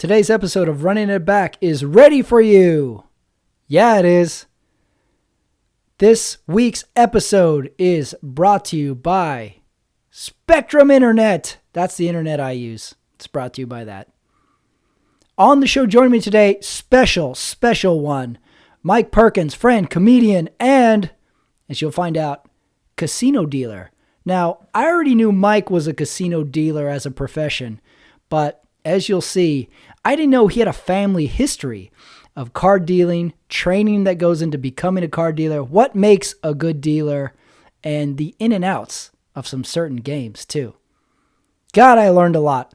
Today's episode of Running It Back is ready for you. Yeah, it is. This week's episode is brought to you by Spectrum Internet. That's the internet I use. It's brought to you by that. On the show joining me today, special one, Mike Perkins, friend, comedian, and, as you'll find out, casino dealer. Now, I already knew Mike was a casino dealer as a profession, but as you'll see, I didn't know he had a family history of card dealing, training that goes into becoming a card dealer, what makes a good dealer, and the in and outs of some certain games too. God, I learned a lot.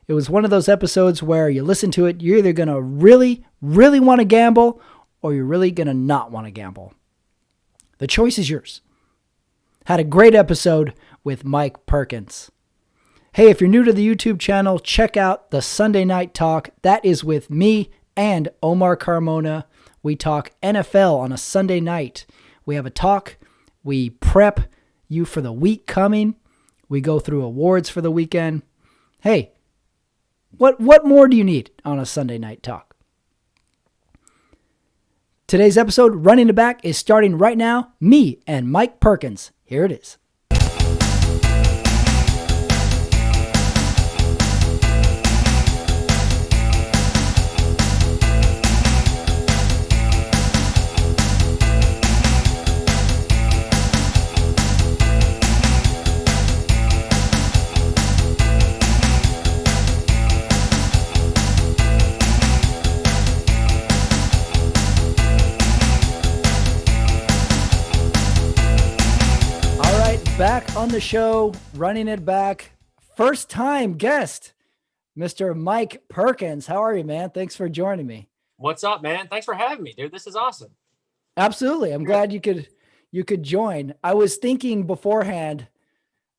It was one of those episodes where you listen to it, you're either going to really want to gamble, or you're really going to not want to gamble. The choice is yours. Had a great episode with Mike Perkins. Hey, if you're new to the YouTube channel, check out the Sunday Night Talk. That is with me and Omar Carmona. We talk NFL on a Sunday night. We have a talk. We prep you for the week coming. We go through awards for the weekend. Hey, what more do you need on a Sunday Night Talk? Today's episode, Running It Back, is starting right now. Me and Mike Perkins. Here it is. Back on the show, Running It Back, first time guest, Mr. Mike Perkins. How are you, man? Thanks for joining me. What's up, man? Thanks for having me, dude. This is awesome. Absolutely. I'm glad you could join. I was thinking beforehand,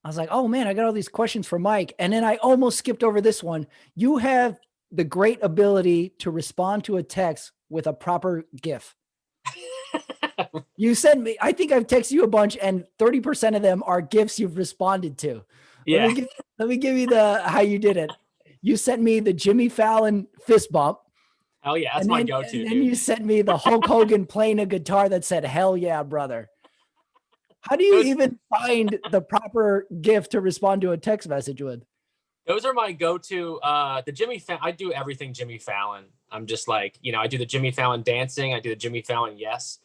I was like, oh man, I got all these questions for Mike. And then I almost skipped over this one. You have the great ability to respond to a text with a proper GIF. You sent me, I think I've texted you a bunch and 30% of them are GIFs you've responded to. Yeah. Let me give you how you did it. You sent me the Jimmy Fallon fist bump. Oh yeah, that's my go-to. And then you sent me the Hulk Hogan playing a guitar that said, hell yeah, brother. How do you even find the proper GIF to respond to a text message with? Those are my go-to. The Jimmy Fallon, I do everything Jimmy Fallon. I'm just like, I do the Jimmy Fallon dancing. I do the Jimmy Fallon yes.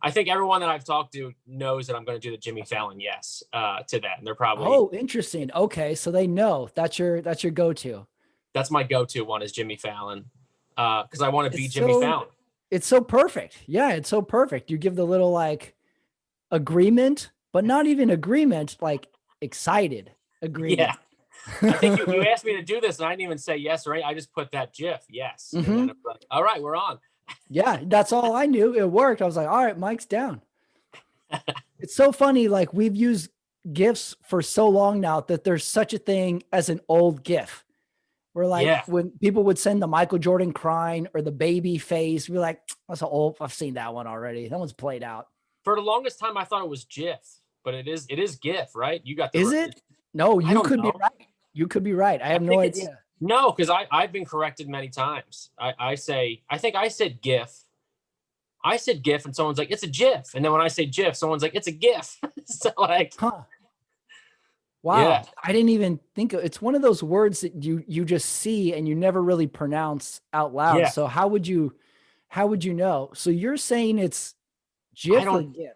I think everyone that I've talked to knows that I'm going to do the Jimmy Fallon yes to that. And they're probably... Oh, interesting. Okay, so they know that's your go-to. That's my go-to one is Jimmy Fallon because I want to be Jimmy Fallon. It's so perfect. Yeah, it's so perfect. You give the little like agreement, but not even agreement, like excited agreement. Yeah. I think you asked me to do this and I didn't even say yes, right? I just put that GIF, yes. Mm-hmm. And then it's like, all right, we're on. Yeah, that's all I knew. It worked. I was like, all right, Mike's down. It's so funny. Like we've used GIFs for so long now that there's such a thing as an old GIF. Where like when people would send the Michael Jordan crying or the baby face, we're like, that's old. I've seen that one already. That one's played out. For the longest time, I thought it was GIF, but it is GIF, right? You got the Is it? No, you could be right. You could be right. I have no idea. No, because I've been corrected many times. I think I said GIF. I said GIF, and someone's like, it's a GIF. And then when I say GIF, someone's like, it's a GIF. So like, huh. Wow. Yeah. I didn't even think it's one of those words that you just see and you never really pronounce out loud. Yeah. So how would you know? So you're saying it's GIF or GIF?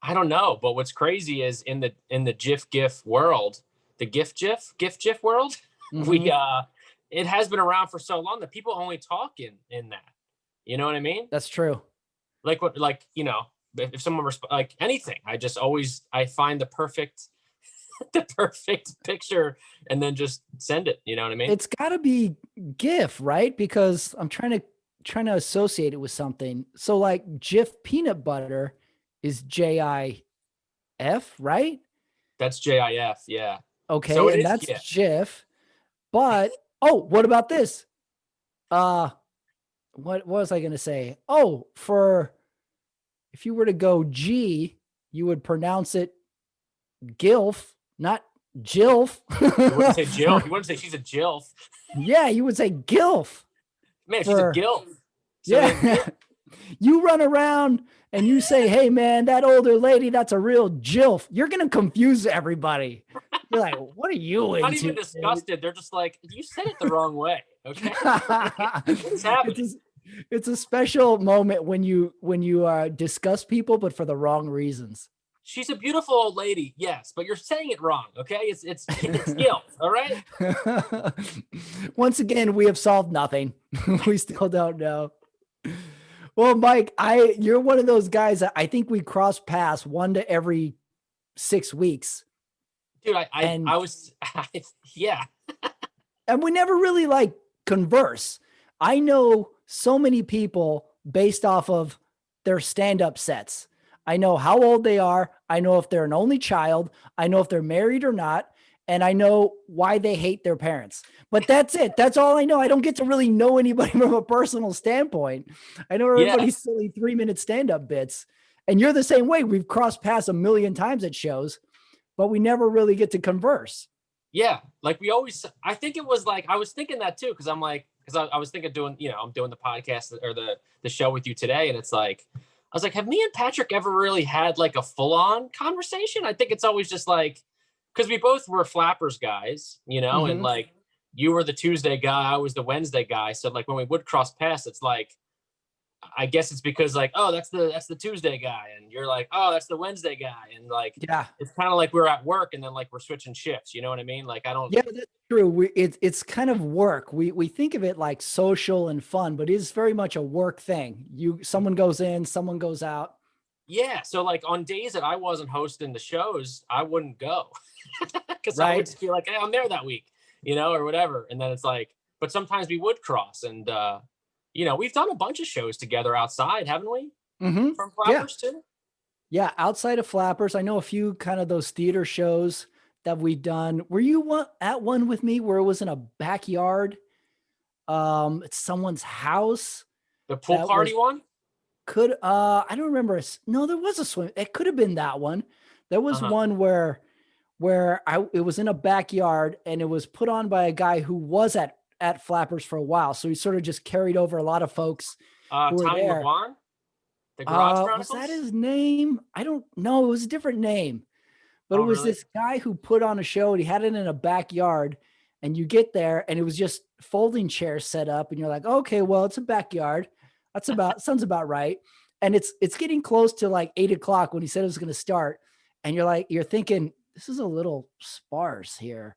I don't know. But what's crazy is in the GIF world, the GIF world, mm-hmm. It has been around for so long that people only talk in that. You know what I mean? That's true. Like if someone like anything, I find the perfect picture and then just send it. You know what I mean? It's got to be GIF, right? Because I'm trying to associate it with something. So like Jif peanut butter is JIF, right? That's JIF, yeah. Okay, so and that's Jif. But what about this? What was I going to say? Oh, if you were to go G, you would pronounce it GILF, not Jilf. You wouldn't say Jill. You wouldn't say she's a Jilf. Yeah, you would say GILF. Man, she's a guilt. So yeah. You run around and you say, hey, man, that older lady, that's a real jilf. You're going to confuse everybody. You're like, what are you not into? even disgusted. They're just like, you said it the wrong way. Okay. What is happening? It's a special moment when you discuss people, but for the wrong reasons. She's a beautiful old lady, yes, but you're saying it wrong. Okay, it's guilt. All right. Once again, we have solved nothing. We still don't know. Well, Mike, you're one of those guys that I think we cross paths one to every 6 weeks. Dude, I was, yeah. And we never really like converse. I know so many people based off of their stand-up sets. I know how old they are. I know if they're an only child. I know if they're married or not. And I know why they hate their parents. But that's it. That's all I know. I don't get to really know anybody from a personal standpoint. I know everybody's silly 3-minute stand-up bits. And you're the same way. We've crossed paths a million times at shows, but we never really get to converse. Yeah. Like we always, I think it was like, I was thinking that too. Cause I'm like, I was thinking doing, I'm doing the podcast or the show with you today. And it's like, I was like, have me and Patrick ever really had like a full on conversation? I think it's always just like, cause we both were Flappers guys, Mm-hmm. and like you were the Tuesday guy. I was the Wednesday guy. So like when we would cross paths, it's like, I guess it's because like, oh, that's the Tuesday guy. And you're like, oh, that's the Wednesday guy. And like, Yeah, it's kind of like we're at work and then like we're switching shifts. You know what I mean? Like, I don't. yeah, that's true. It's kind of work. We think of it like social and fun, but it's very much a work thing. Someone goes in, someone goes out. Yeah. So like on days that I wasn't hosting the shows, I wouldn't go because Right. I would just be like, hey, I'm there that week, or whatever. And then it's like, but sometimes we would cross and, we've done a bunch of shows together outside, haven't we? Mm-hmm. From Flappers too? Yeah, outside of Flappers, I know a few kind of those theater shows that we've done. Were you at one with me where it was in a backyard? It's someone's house. The pool party one? I don't remember. No, there was a swim. It could have been that one. There was one where it was in a backyard and it was put on by a guy who was at Flappers for a while. So he sort of just carried over a lot of folks who were Tommy there. LeBlanc? The Garage Was that his name? I don't know. It was a different name, but it was really? this guy who put on a show and he had it in a backyard and you get there and it was just folding chairs set up and you're like, okay, well, it's a backyard. Sounds about right. And it's getting close to like 8:00 when he said it was going to start. And you're thinking, this is a little sparse here.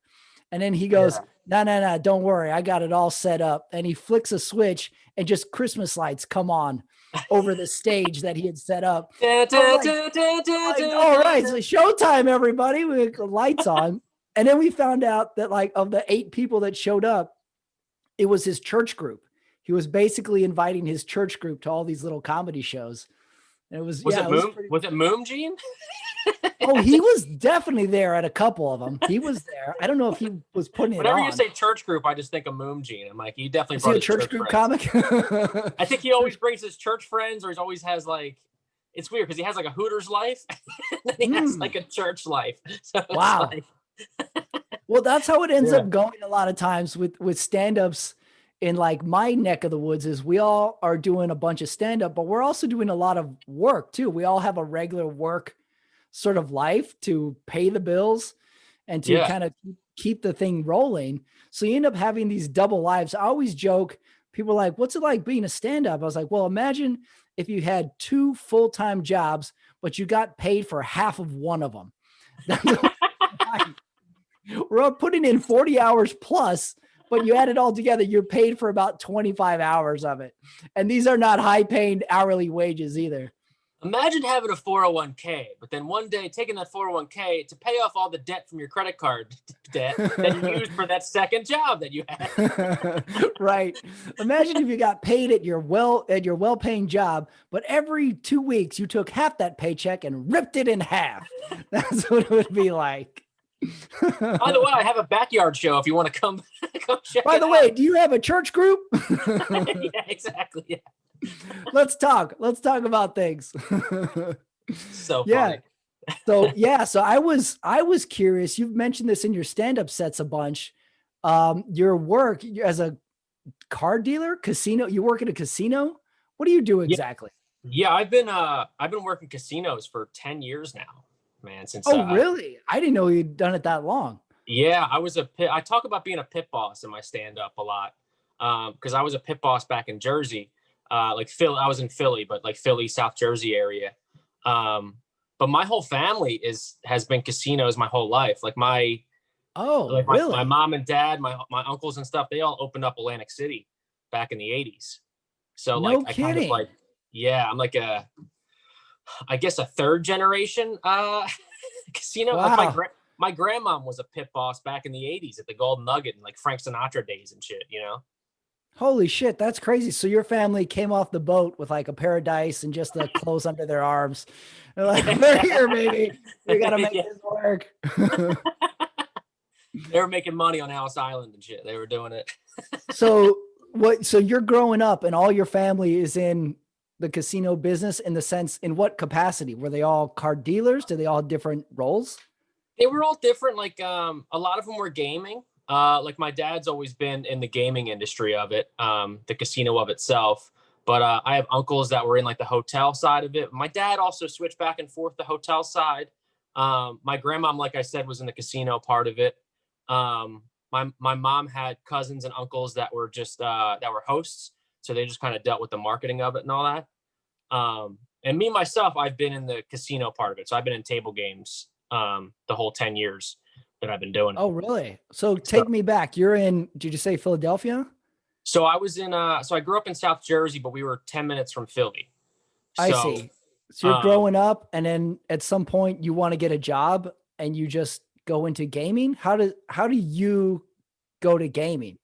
And then he goes, no, don't worry. I got it all set up. And he flicks a switch and just Christmas lights come on over the stage that he had set up. All right, so showtime, everybody. With lights on. And then we found out that like of the 8 people that showed up, it was his church group. He was basically inviting his church group to all these little comedy shows. And it was was it Moom Gene? Oh, he was definitely there at a couple of them. He was there. I don't know if he was putting Whenever it on. you say church group, I just think of Moom Gene. I'm like, he definitely Is brought he a his church group friends. comic? I think he always brings his church friends, or he always has like, it's weird because he has like a Hooters life, and then he has like a church life. So wow. Like... Well, that's how it ends up going a lot of times with stand-ups in like my neck of the woods is we all are doing a bunch of stand-up, but we're also doing a lot of work too. We all have a regular work sort of life to pay the bills and to kind of keep the thing rolling. So you end up having these double lives. I always joke, people are like, what's it like being a stand-up? I was like, well, imagine if you had 2 full-time jobs, but you got paid for half of one of them. We're all putting in 40 hours plus, but you add it all together, you're paid for about 25 hours of it. And these are not high-paying hourly wages either. Imagine having a 401k, but then one day taking that 401k to pay off all the debt from your credit card debt that you used for that second job that you had. Right. Imagine if you got paid at your well-paying job, but every 2 weeks you took half that paycheck and ripped it in half. That's what it would be like. By the way, I have a backyard show if you want to come check By the way, do you have a church group? Yeah, exactly. Yeah. Let's talk about things. So funny. So I was curious. You've mentioned this in your stand-up sets a bunch. Your work as a card dealer, casino. You work at a casino. What do you do Yeah, exactly? yeah. I've been working casinos for 10 years now, man. Since Oh, really? I didn't know you'd done it that long. yeah, I talk about being a pit boss in my stand up a lot. Because I was a pit boss back in Jersey, like Philly. I was in Philly, but like Philly, South Jersey area. Um, but my whole family has been casinos my whole life. Oh, My really? mom and dad, my uncles and stuff, they all opened up Atlantic City back in the 80s. So like No I kind of like, kidding. yeah, I'm like I guess a third generation casino. Like Wow. my grandmom was a pit boss back in the 80s at the Golden Nugget and like Frank Sinatra days and shit, you know? Holy shit, that's crazy. So your family came off the boat with like a pair of dice and just the clothes under their arms. They're like, we're here, baby. We gotta make Yeah. this work. They were making money on Alice Island and shit. They were doing it. So so you're growing up and all your family is in the casino business in the sense, in what capacity? Were they all card dealers? Did they all have different roles? They were all different. Like a lot of them were gaming. Like my dad's always been in the gaming industry of it, the casino of itself. But I have uncles that were in like the hotel side of it. My dad also switched back and forth the hotel side. My grandmom, like I said, was in the casino part of it. My mom had cousins and uncles that were just that were hosts, so they just kind of dealt with the marketing of it and all that. And me myself, I've been in the casino part of it, so I've been in table games the whole 10 years that I've been doing it. Oh, really? So So, take me back. You're in, did you say Philadelphia? so I was in so I grew up in South Jersey, but we were 10 minutes from Philly. I So, see. So you're um, growing up and then at some point you want to get a job and you just go into gaming. How do you go to gaming?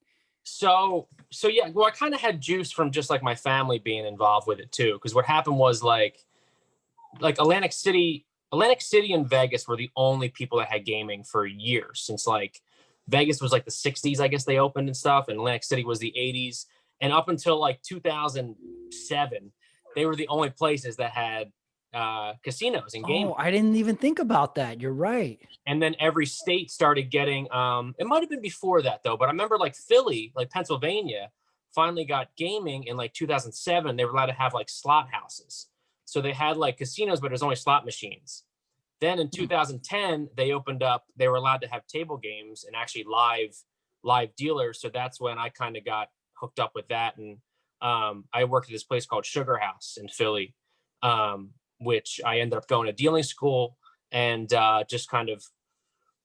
so yeah, well, I kind of had juice from just like my family being involved with it too. Because what happened was like Atlantic City and Vegas were the only people that had gaming for years since like Vegas was like the 60s, I guess they opened and stuff, and Atlantic City was the 80s. And up until like 2007, they were the only places that had casinos and Oh, gaming. I didn't even think about that. You're right. And then every state started getting it might have been before that though, but I remember like Philly, like Pennsylvania, finally got gaming in like 2007. They were allowed to have like slot houses. So they had like casinos, but it was only slot machines. Then in 2010, they opened up, they were allowed to have table games and actually live dealers. So that's when I kind of got hooked up with that. And I worked at this place called Sugar House in Philly, which I ended up going to dealing school and just kind of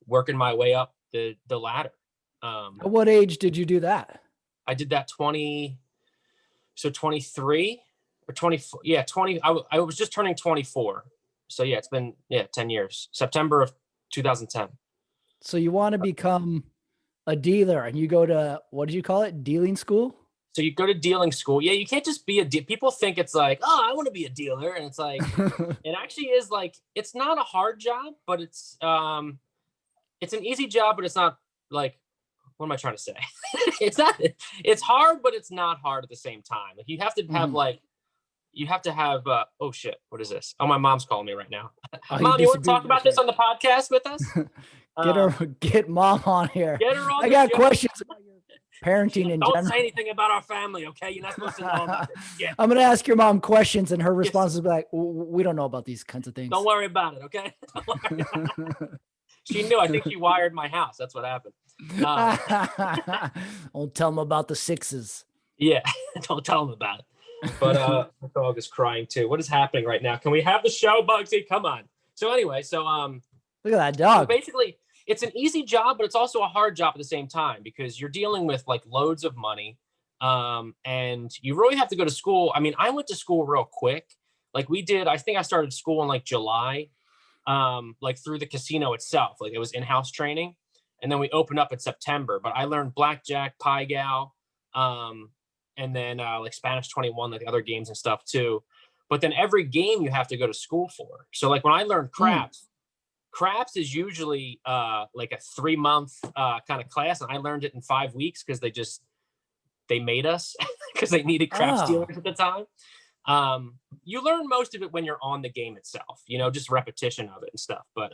working my way up the ladder. At what age did you do that? I did that 23 or 24. Yeah, 20. I was just turning 24. So yeah, it's been 10 years. September of 2010. So you want to become a dealer and you go to, what did you call it? Dealing school? So you go to dealing school. Yeah, you can't just be people think it's like, oh, I want to be a dealer. And it's like, it actually is like, it's not a hard job, but it's an easy job, but it's not like, what am I trying to say? It's not, it's hard, but it's not hard at the same time. Like you have to have Mhm. like, you have to have, oh shit, what is this? Oh, my mom's calling me right now. Oh, you Mom, you want to disappeared talk there, about this sir. on the podcast with us? Get Um, her, get mom on here. get her on I the got show. questions about your She's parenting like, in don't say general. anything about our family, okay? You're not supposed to know about this. Yeah, I'm going to ask your mom questions and her yes. response will be like, we don't know about these kinds of things. Don't worry about it, okay? She knew. I think she wired my house. That's what happened. Don't tell them about the sixes. Yeah, don't tell them about it. But my dog is crying too. What is happening right now? Can we have the show, Bugsy? Come on. So anyway, Look at that so dog. basically, it's an easy job, but it's also a hard job at the same time because you're dealing with like loads of money, and you really have to go to school. I mean, I went to school real quick. Like we did. I think I started school in like July, like through the casino itself. Like it was in-house training, and then we opened up in September. But I learned blackjack, pie gal, and then like Spanish 21, like the other games and stuff too. But then every game you have to go to school for. So like when I learned craps, craps is usually like a 3-month kind of class, and I learned it in 5 weeks because they made us because they needed craps Oh, dealers at the time. You learn most of it when you're on the game itself, just repetition of it and stuff. But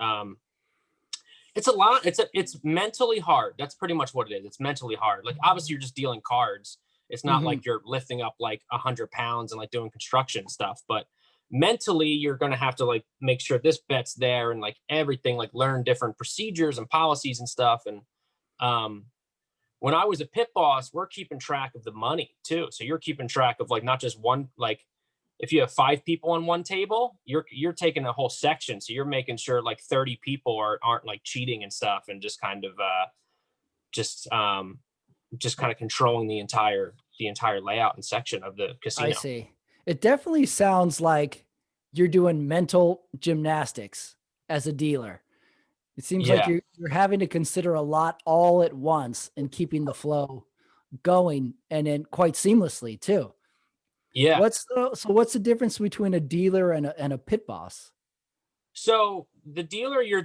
it's a lot. It's mentally hard. That's pretty much what it is. It's mentally hard. Like obviously you're just dealing cards It's not like you're lifting up like 100 pounds and like doing construction stuff, but mentally you're going to have to like make sure this bet's there and like everything, like learn different procedures and policies and stuff. And when I was a pit boss, we're keeping track of the money too. So you're keeping track of like not just one, like if you have 5 people on one table, you're taking a whole section. So you're making sure like 30 people aren't like cheating and stuff, and just kind of just kind of controlling the entire layout and section of the casino. I see. It definitely sounds like you're doing mental gymnastics as a dealer. It seems like you're having to consider a lot all at once and keeping the flow going, and then quite seamlessly too. Yeah. What's the difference between a dealer and a pit boss? So the dealer, you're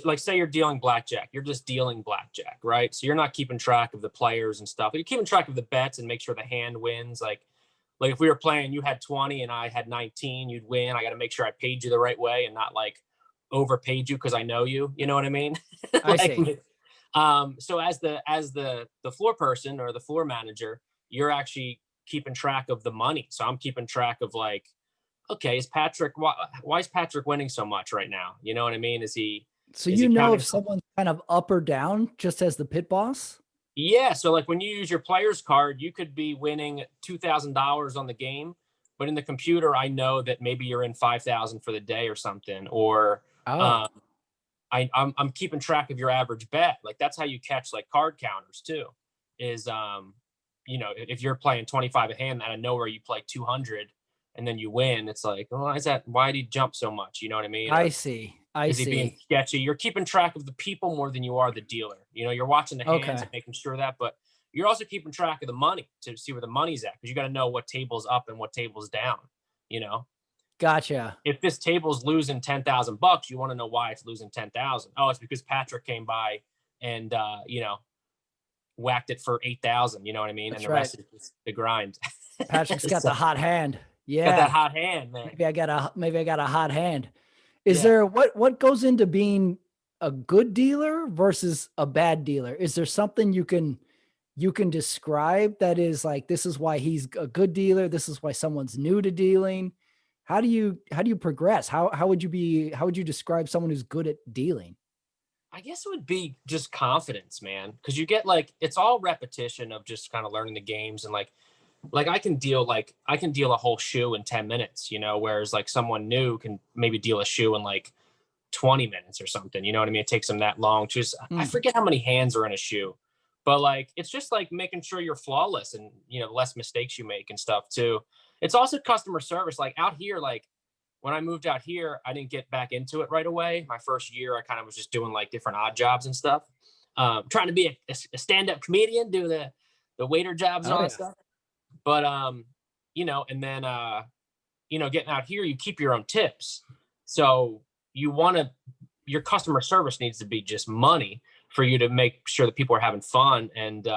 like, say you're dealing blackjack, you're just dealing blackjack, right? So you're not keeping track of the players and stuff. You're keeping track of the bets and make sure the hand wins. Like if we were playing, you had 20 and I had 19, you'd win. I got to make sure I paid you the right way and not like overpaid you because I know you. You know what I mean? I see. So as the floor person or the floor manager, you're actually keeping track of the money. So I'm keeping track of like, okay, why is Patrick winning so much right now? You know what I mean? So you know if someone's kind of up or down just as the pit boss? Yeah. So like when you use your player's card, you could be winning $2,000 on the game, but in the computer, I know that maybe you're in 5,000 for the day or something. Or I'm keeping track of your average bet. Like that's how you catch like card counters too. Is if you're playing 25 a hand and I know where you play 200 and then you win, it's like, why did he jump so much? You know what I mean? I see. Is he being sketchy? You're keeping track of the people more than you are the dealer. You're watching the hands and making sure that, but you're also keeping track of the money to see where the money's at, because you got to know what table's up and what table's down. Gotcha. If this table's losing $10,000, you want to know why it's losing 10,000. Oh, it's because Patrick came by and whacked it for 8,000. You know what I mean? That's and the rest is just the grind. Patrick's got the hot hand. Yeah, got that hot hand, man. Maybe I got a hot hand. Is there what goes into being a good dealer versus a bad dealer? Is there something you can describe that is like, this is why he's a good dealer, this is why someone's new to dealing? How do you progress? How would you describe someone who's good at dealing? I guess it would be just confidence, man. Because you get like, it's all repetition of just kind of learning the games, and like I can deal a whole shoe in 10 minutes, whereas like someone new can maybe deal a shoe in like 20 minutes or something. You know what I mean? It takes them that long. I forget how many hands are in a shoe, but like, it's just like making sure you're flawless and, the less mistakes you make and stuff too. It's also customer service. Like out here, like when I moved out here, I didn't get back into it right away. My first year, I kind of was just doing like different odd jobs and stuff. Trying to be a stand-up comedian, do the waiter jobs and all that stuff. But, and then, getting out here, you keep your own tips. So your customer service needs to be just money for you to make sure that people are having fun. And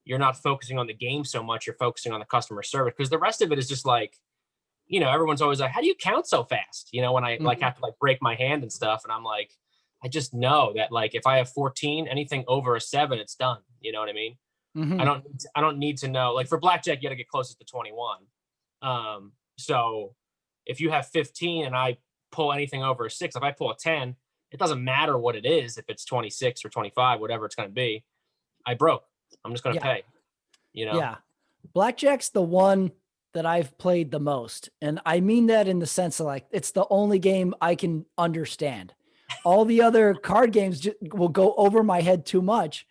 you're not focusing on the game so much. You're focusing on the customer service, because the rest of it is just like, everyone's always like, how do you count so fast? When I like have to like break my hand and stuff. And I'm like, I just know that like, if I have 14, anything over a 7, it's done. You know what I mean? Mm-hmm. I don't need to know. Like for blackjack, you got to get closest to 21. So if you have 15 and I pull anything over a 6, if I pull a 10, it doesn't matter what it is. If it's 26 or 25, whatever it's going to be, I broke. I'm just going to pay. Yeah. Blackjack's the one that I've played the most, and I mean that in the sense of like, it's the only game I can understand. All the other card games will go over my head too much.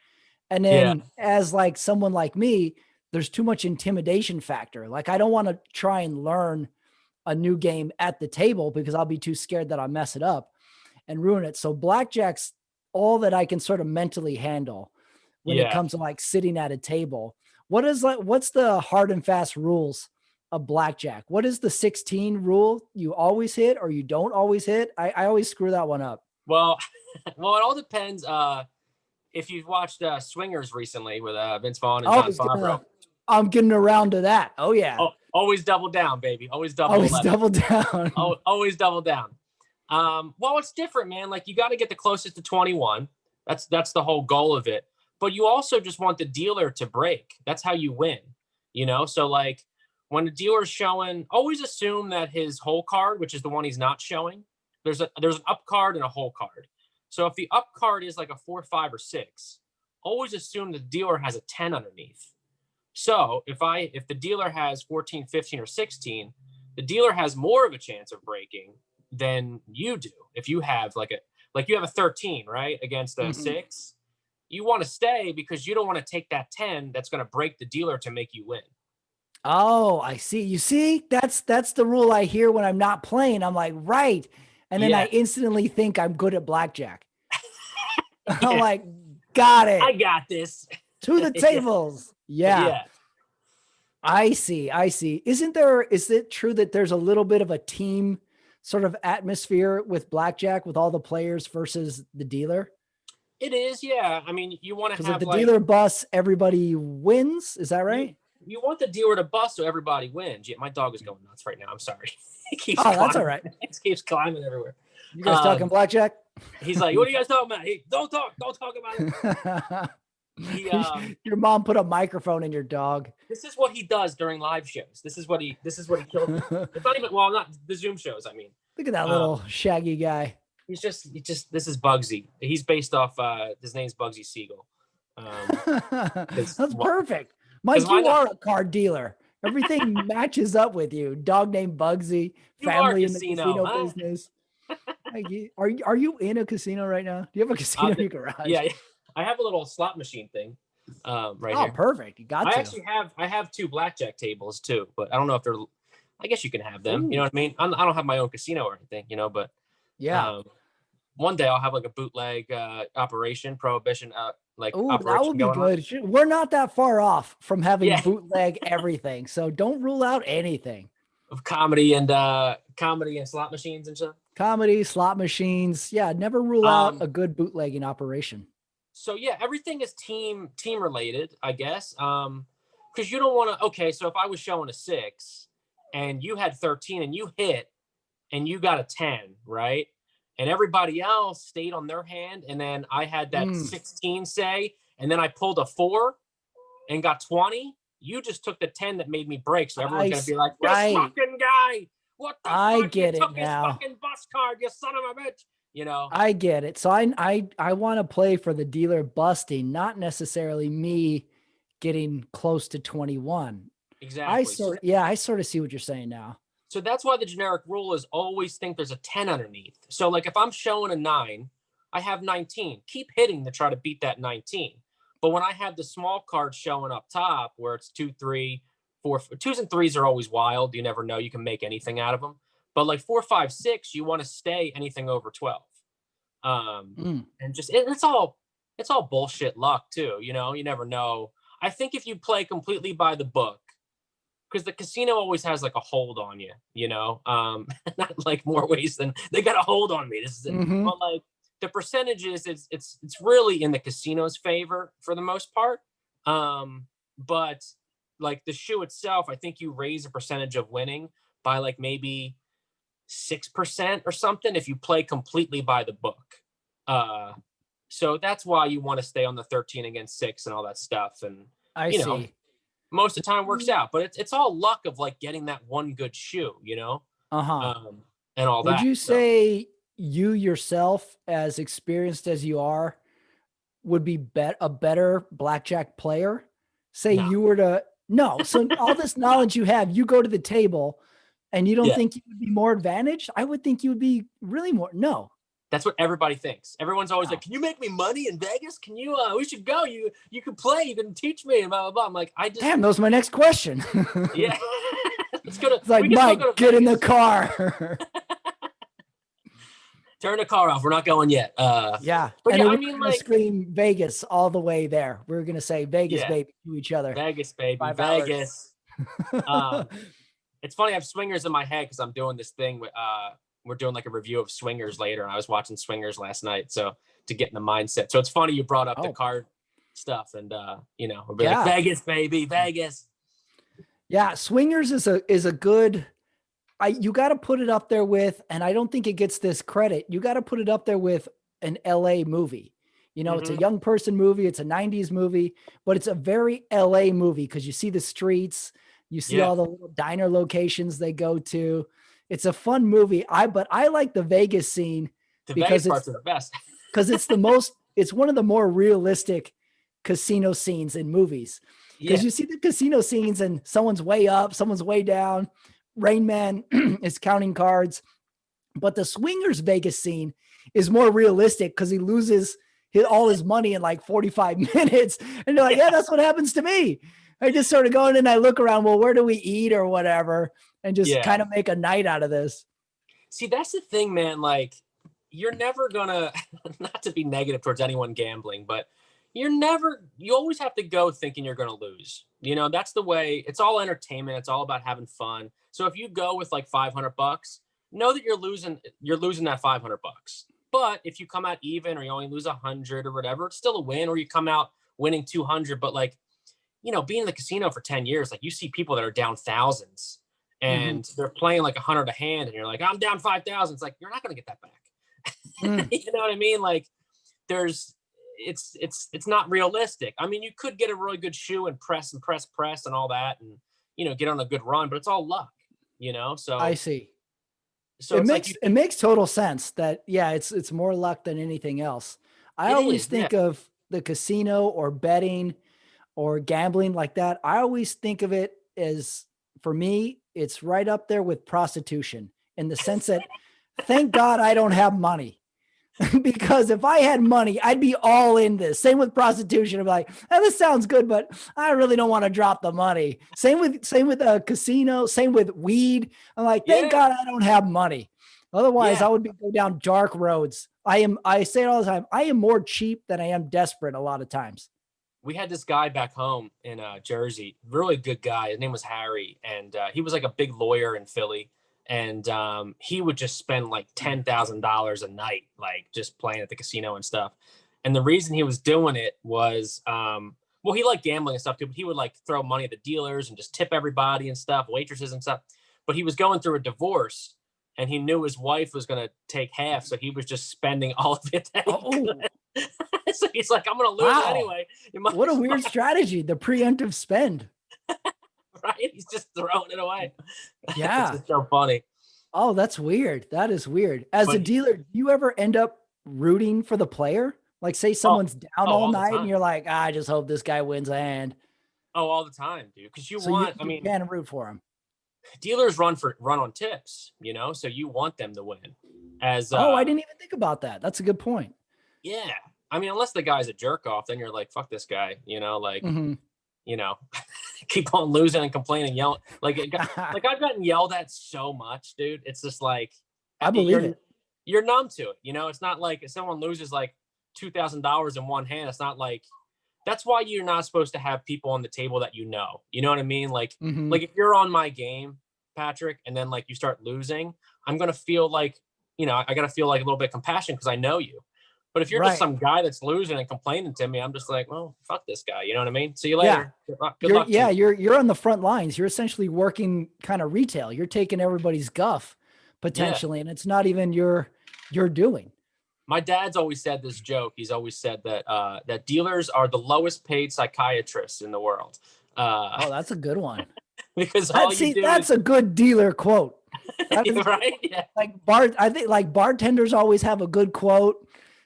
And then as like someone like me, there's too much intimidation factor. Like I don't want to try and learn a new game at the table because I'll be too scared that I'll mess it up and ruin it. So blackjack's all that I can sort of mentally handle when it comes to like sitting at a table. What's the hard and fast rules of blackjack? What is the 16 rule? You always hit or you don't always hit? I always screw that one up. Well, it all depends. If you've watched Swingers recently with Vince Vaughn and John Favreau. I'm getting around to that. Oh yeah. Always double down, baby. Always double down. Always double down. Well, it's different, man. Like you got to get the closest to 21. That's the whole goal of it. But you also just want the dealer to break. That's how you win. So like when the dealer's showing, always assume that his whole card, which is the one he's not showing, there's an up card and a whole card. So if the up card is like a 4, 5, or 6, always assume the dealer has a 10 underneath. So if the dealer has 14, 15, or 16, the dealer has more of a chance of breaking than you do. If you have you have a 13, right, against a 6, you want to stay because you don't want to take that 10 that's going to break the dealer to make you win. Oh, I see. You see, that's the rule I hear when I'm not playing. I'm like, right. And then I instantly think I'm good at blackjack. I'm like, got it. I got this. To the tables. Yeah. I see. Is it true that there's a little bit of a team sort of atmosphere with blackjack with all the players versus the dealer? It is, yeah. I mean, you want to have if the dealer busts, everybody wins. Is that right? You want the dealer to bust so everybody wins. Yeah, my dog is going nuts right now. I'm sorry. That's all right. He keeps climbing everywhere. You guys talking blackjack? He's like, what are you guys talking about? Hey, don't talk about it. Your mom put a microphone in your dog. This is what he does during live shows. This is what he killed me. It's not even, not the Zoom shows, I mean. Look at that little shaggy guy. He's just this is Bugsy. He's based off his name's Bugsy Siegel. That's perfect. Mike, you are a card dealer. Everything matches up with you. Dog named Bugsy, family in the casino business. Are you in a casino right now? Do you have a casino in your garage? Yeah. I have a little slot machine thing right here. Oh, perfect. You got I have 2 blackjack tables too, but I don't know if they're, I guess you can have them. Ooh. You know what I mean? I don't have my own casino or anything, but yeah. One day I'll have like a bootleg operation, prohibition, operation. That would be good. We're not that far off from having bootleg everything. So don't rule out anything. Of comedy and slot machines and stuff. Comedy, slot machines. Yeah, never rule out a good bootlegging operation. So yeah, everything is team related, I guess. Because you don't want to. Okay, so if I was showing a 6 and you had 13 and you hit and you got a 10, right? And everybody else stayed on their hand, and then I had that 16 say, and then I pulled a 4 and got 20. You just took the 10 that made me break, so everyone's gonna be like, "This fucking guy, what the fuck? I get you it took now. His fucking bus card, you son of a bitch." I get it. So I want to play for the dealer busting, not necessarily me getting close to 21. Exactly. I sort of see what you're saying now. So that's why the generic rule is always think there's a 10 underneath. So like if I'm showing a 9, I have 19. Keep hitting to try to beat that 19. But when I have the small card showing up top where it's 2, 3, 4, 2s and 3s are always wild. You never know. You can make anything out of them. But like 4, 5, 6, you want to stay anything over 12. And just it's all bullshit luck too. You never know. I think if you play completely by the book, because the casino always has like a hold on you, not like more ways than they got a hold on me. This is but like the percentages, it's really in the casino's favor for the most part. But like the shoe itself, I think you raise a percentage of winning by like maybe 6% or something if you play completely by the book. So that's why you want to stay on the 13 against 6 and all that stuff. And I see. Most of the time works out, but it's all luck of like getting that one good shoe, and all that. Would you say you yourself, as experienced as you are, would be a better blackjack player? Say you were to so all this knowledge you have, you go to the table and you don't think you would be more advantaged? I would think you would be really more. No. That's what everybody thinks. Everyone's always like, "Can you make me money in Vegas? Can you? We should go. You can play. You can teach me." And blah blah blah. I'm like, damn. That was my next question. Yeah. Let's go to. It's like, Mike, get in the car. Turn the car off. We're not going yet. Yeah. But and I mean, like, scream Vegas all the way there. We're gonna say Vegas, baby, to each other. Vegas, baby, Vegas. It's funny. I have swingers in my head because I'm doing this thing with we're doing like a review of Swingers later, and I was watching Swingers last night, so to get in the mindset. So it's funny you brought up the card stuff, and we'll be like, Vegas, baby, Vegas. Yeah, Swingers is a good. You got to put it up there with, and I don't think it gets this credit. You got to put it up there with an LA movie. You know, it's a young person movie. It's a 90s movie, but it's a very LA movie because you see the streets, you see all the little diner locations they go to. It's a fun movie. But I like the Vegas scene The because Vegas parts are the best. it's one of the more realistic casino scenes in movies. Because you see the casino scenes and someone's way up, someone's way down. Rain Man is counting cards. But the Swingers Vegas scene is more realistic because he loses all his money in like 45 minutes. And they're like, yeah, that's what happens to me. I just sort of go in and I look around, well, where do we eat or whatever, and just kind of make a night out of this. See, that's the thing, man. Like, you're never gonna, not to be negative towards anyone gambling, but you always have to go thinking you're gonna lose. You know, that's the way. It's all entertainment. It's all about having fun. So if you go with like $500, know that you're losing that $500. But if you come out even, or you only lose 100 or whatever, it's still a win. Or you come out winning 200. But like, you know, being in the casino for 10 years, like you see people that are down thousands and they're playing like 100 a hand, and you're like, I'm down 5,000. It's like, you're not going to get that back. You know what I mean? Like it's not realistic. I mean, you could get a really good shoe and press and all that, and, you know, get on a good run, but it's all luck, you know? So I see. So it makes total sense that, it's more luck than anything else. I always think of the casino or betting or gambling like that. I always think of it as, for me, it's right up there with prostitution, in the sense that thank God I don't have money. Because if I had money, I'd be all in this. Same with prostitution. I'm like, this sounds good, but I really don't want to drop the money. Same with a casino. Same with weed. I'm like, thank God I don't have money. Otherwise, I would go down dark roads. I say it all the time. I am more cheap than I am desperate a lot of times. We had this guy back home in Jersey, really good guy. His name was Harry, and he was like a big lawyer in Philly. And he would just spend like $10,000 a night, like just playing at the casino and stuff. And the reason he was doing it was, well, he liked gambling and stuff too, but he would like throw money at the dealers and just tip everybody and stuff, waitresses and stuff. But he was going through a divorce, and he knew his wife was going to take half. So he was just spending all of it. So he's like, I'm going to lose anyway. What a weird strategy. The preemptive spend. Right? He's just throwing it away. Yeah. It's just so funny. Oh, that's weird. That is weird. As a dealer, do you ever end up rooting for the player? Like, say someone's down all night and you're like, I just hope this guy wins a hand. Oh, all the time, dude. Because you can root for him. Dealers run on tips, you know, so you want them to win. I didn't even think about that. That's a good point. Yeah. I mean, unless the guy's a jerk off, then you're like, fuck this guy, you know, like, you know, keep on losing and complaining, yelling. Like I've gotten yelled at so much, dude. It's just like, I believe it. You're numb to it. You know, it's not like if someone loses like $2,000 in one hand, it's not like, that's why you're not supposed to have people on the table that you know what I mean? Like, like if you're on my game, Patrick, and then like you start losing, I'm going to feel like, you know, I got to feel like a little bit of compassion because I know you. But if you're just some guy that's losing and complaining to me, I'm just like, well, fuck this guy. You know what I mean? See you later. Good luck. You're on the front lines. You're essentially working kind of retail. You're taking everybody's guff potentially, and it's not even your doing. My dad's always said this joke. He's always said that that dealers are the lowest paid psychiatrists in the world. That's a good one. Because that's a good dealer quote. Right? Yeah. I think like bartenders always have a good quote.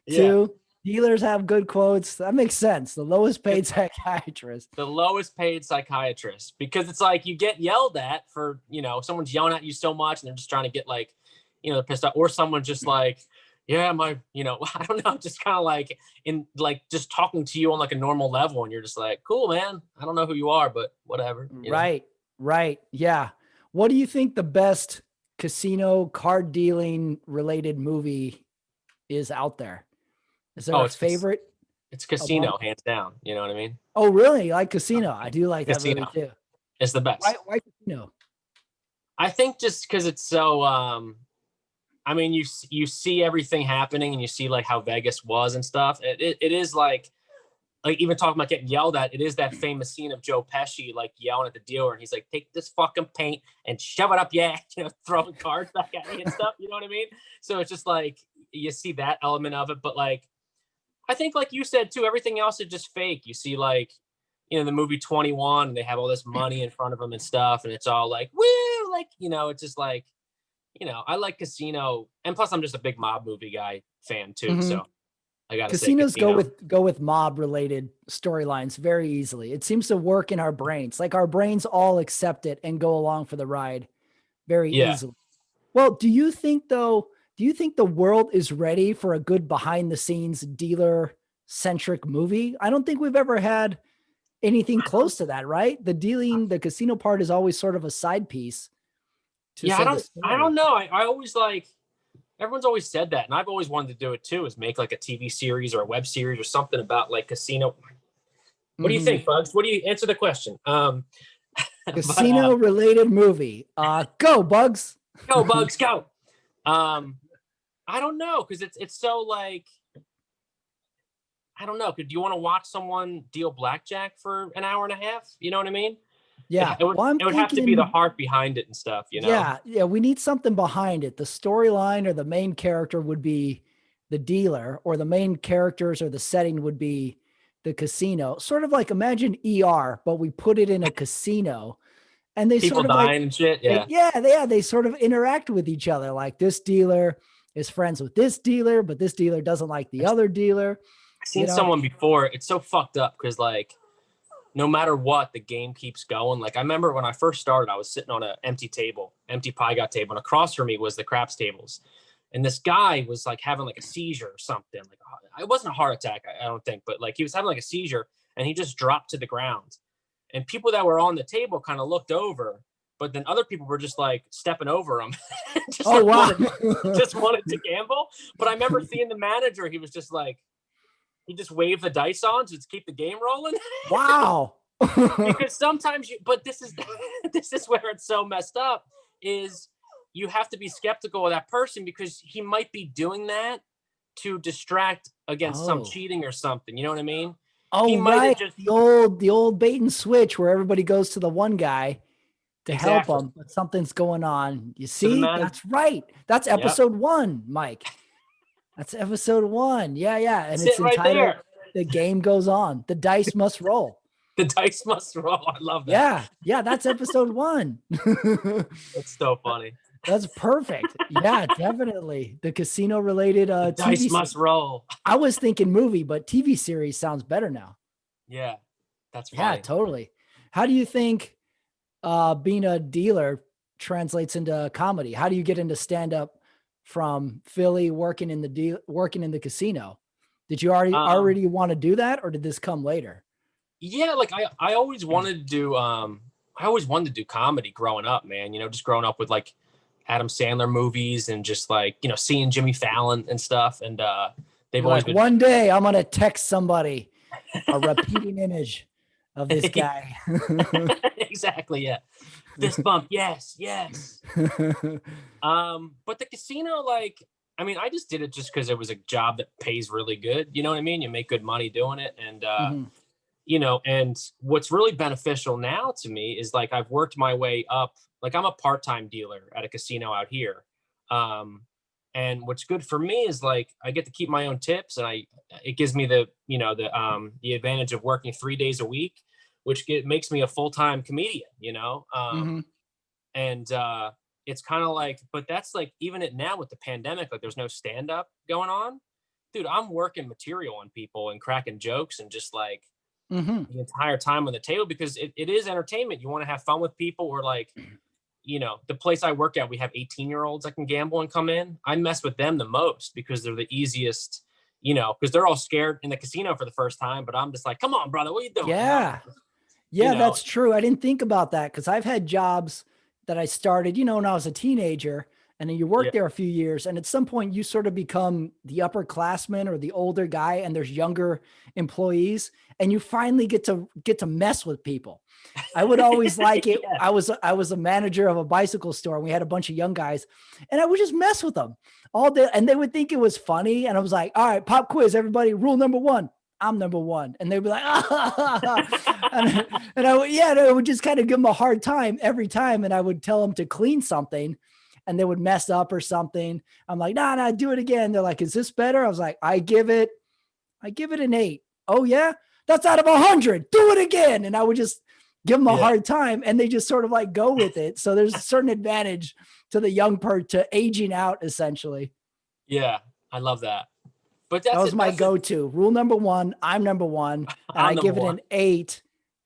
Too. Dealers have good quotes. That makes sense. The lowest paid psychiatrist. The lowest paid psychiatrist, because it's like you get yelled at for, you know, someone's yelling at you so much and they're just trying to get like, you know, they're pissed off, or someone just like, yeah, you know, I don't know, just kind of like in like just talking to you on like a normal level, and you're just like, cool, man. I don't know who you are, but whatever. Right. Yeah. What do you think the best casino card dealing related movie is out there? Is there a favorite? It's Casino, hands down. You know what I mean? Oh, really? You like Casino? I do like that movie too. It's the best. Why Casino? I think just because it's so. I mean, you see everything happening, and you see like how Vegas was and stuff. It is like even talking about getting yelled at. It is that famous scene of Joe Pesci like yelling at the dealer, and he's like, "Take this fucking paint and shove it up your ass," you know, throwing cards back at me and stuff. You know what I mean? So it's just like you see that element of it, but like. I think, like you said too, everything else is just fake. You see, like, the movie 21, and they have all this money in front of them and stuff, and it's all like, woo, like, it's just like, I like Casino, and plus I'm just a big mob movie fan too, so I gotta say Casinos Casino. go with mob related storylines very easily. It seems to work in our brains. Like our brains all accept it and go along for the ride very Yeah. easily. Well, do you think the world is ready for a good behind the scenes dealer centric movie? I don't think we've ever had anything close to that, right? The casino part is always sort of a side piece to Yeah, say the I don't story. know. I always like, everyone's always said that, and I've always wanted to do it too, is make like a TV series or a web series or something about like casino. What do you think, Bugs? What do you answer the question? Casino related movie. Go Bugs. Go Bugs, go. I don't know, because it's so like, I don't know. Do you want to watch someone deal blackjack for an hour and a half? You know what I mean? Yeah. It would have to be the heart behind it and stuff, Yeah. We need something behind it. The storyline or the main character would be the dealer, or the main characters or the setting would be the casino. Sort of like imagine ER, but we put it in a casino, and they People sort of like, dying and shit. Yeah. they sort of interact with each other. Like this dealer is friends with this dealer, but this dealer doesn't like the other dealer. I've seen someone before. It's so fucked up because, like, no matter what, the game keeps going. Like, I remember when I first started, I was sitting on an empty pie got table, and across from me was the craps tables. And this guy was like having like a seizure or something. Like, it wasn't a heart attack, I don't think, but like he was having like a seizure, and he just dropped to the ground. And people that were on the table kind of looked over, but then other people were just like stepping over him. Just wanted to gamble. But I remember seeing the manager, he was just like, he just waved the dice on to keep the game rolling. Wow. Because sometimes but this is where it's so messed up, is you have to be skeptical of that person, because he might be doing that to distract against some cheating or something. You know what I mean? Oh, he might right. Just, the old bait and switch where everybody goes to the one guy to help them, but something's going on. You see, that's right. That's episode 1, Mike. That's episode 1. Yeah. And it's entitled there. The Game Goes On. The Dice Must Roll. The Dice Must Roll. I love that. Yeah. That's episode 1. That's so funny. That's perfect. Yeah, definitely. The casino related the dice TV must roll. I was thinking movie, but TV series sounds better now. Yeah, that's funny. Yeah, totally. How do you think being a dealer translates into comedy? How do you get into stand-up from Philly working in the casino? Did you already want to do that, or did this come later? Yeah, like I always wanted to do comedy growing up, man. Just growing up with like Adam Sandler movies and just like, seeing Jimmy Fallon and stuff. And they've always been, one day I'm going to text somebody a repeating image of this guy. Exactly. Yeah. Fist bump. Yes. But the casino, like, I mean, I just did it just because it was a job that pays really good. You know what I mean? You make good money doing it. And, and what's really beneficial now to me is like, I've worked my way up. Like, I'm a part-time dealer at a casino out here. And what's good for me is like, I get to keep my own tips, and it gives me the advantage of working 3 days a week, which makes me a full-time comedian, and it's kind of like, but that's like, even it now with the pandemic, like there's no stand-up going on, dude, I'm working material on people and cracking jokes and just like the entire time on the table, because it is entertainment. You want to have fun with people, or like, the place I work at, we have 18-year-olds that can gamble and come in. I mess with them the most because they're the easiest, because they're all scared in the casino for the first time, but I'm just like, come on, brother, what are you doing? Yeah. That's true. I didn't think about that, because I've had jobs that I started, when I was a teenager, and then you work there a few years, and at some point you sort of become the upperclassman or the older guy, and there's younger employees, and you finally get to mess with people. I would always like it. I was a manager of a bicycle store, and we had a bunch of young guys, and I would just mess with them all day, and they would think it was funny. And I was like, all right, pop quiz, everybody. Rule number 1. I'm number 1. And they'd be like, and I would just kind of give them a hard time every time. And I would tell them to clean something, and they would mess up or something. I'm like, nah, do it again. They're like, is this better? I was like, I give it I give it an 8. Oh yeah, that's out of 100. Do it again. And I would just give them a hard time, and they just sort of like go with it. So there's a certain advantage to the young to aging out, essentially. Yeah, I love that. But that was my go-to. Rule number 1, I'm number 1, and I give it an 8,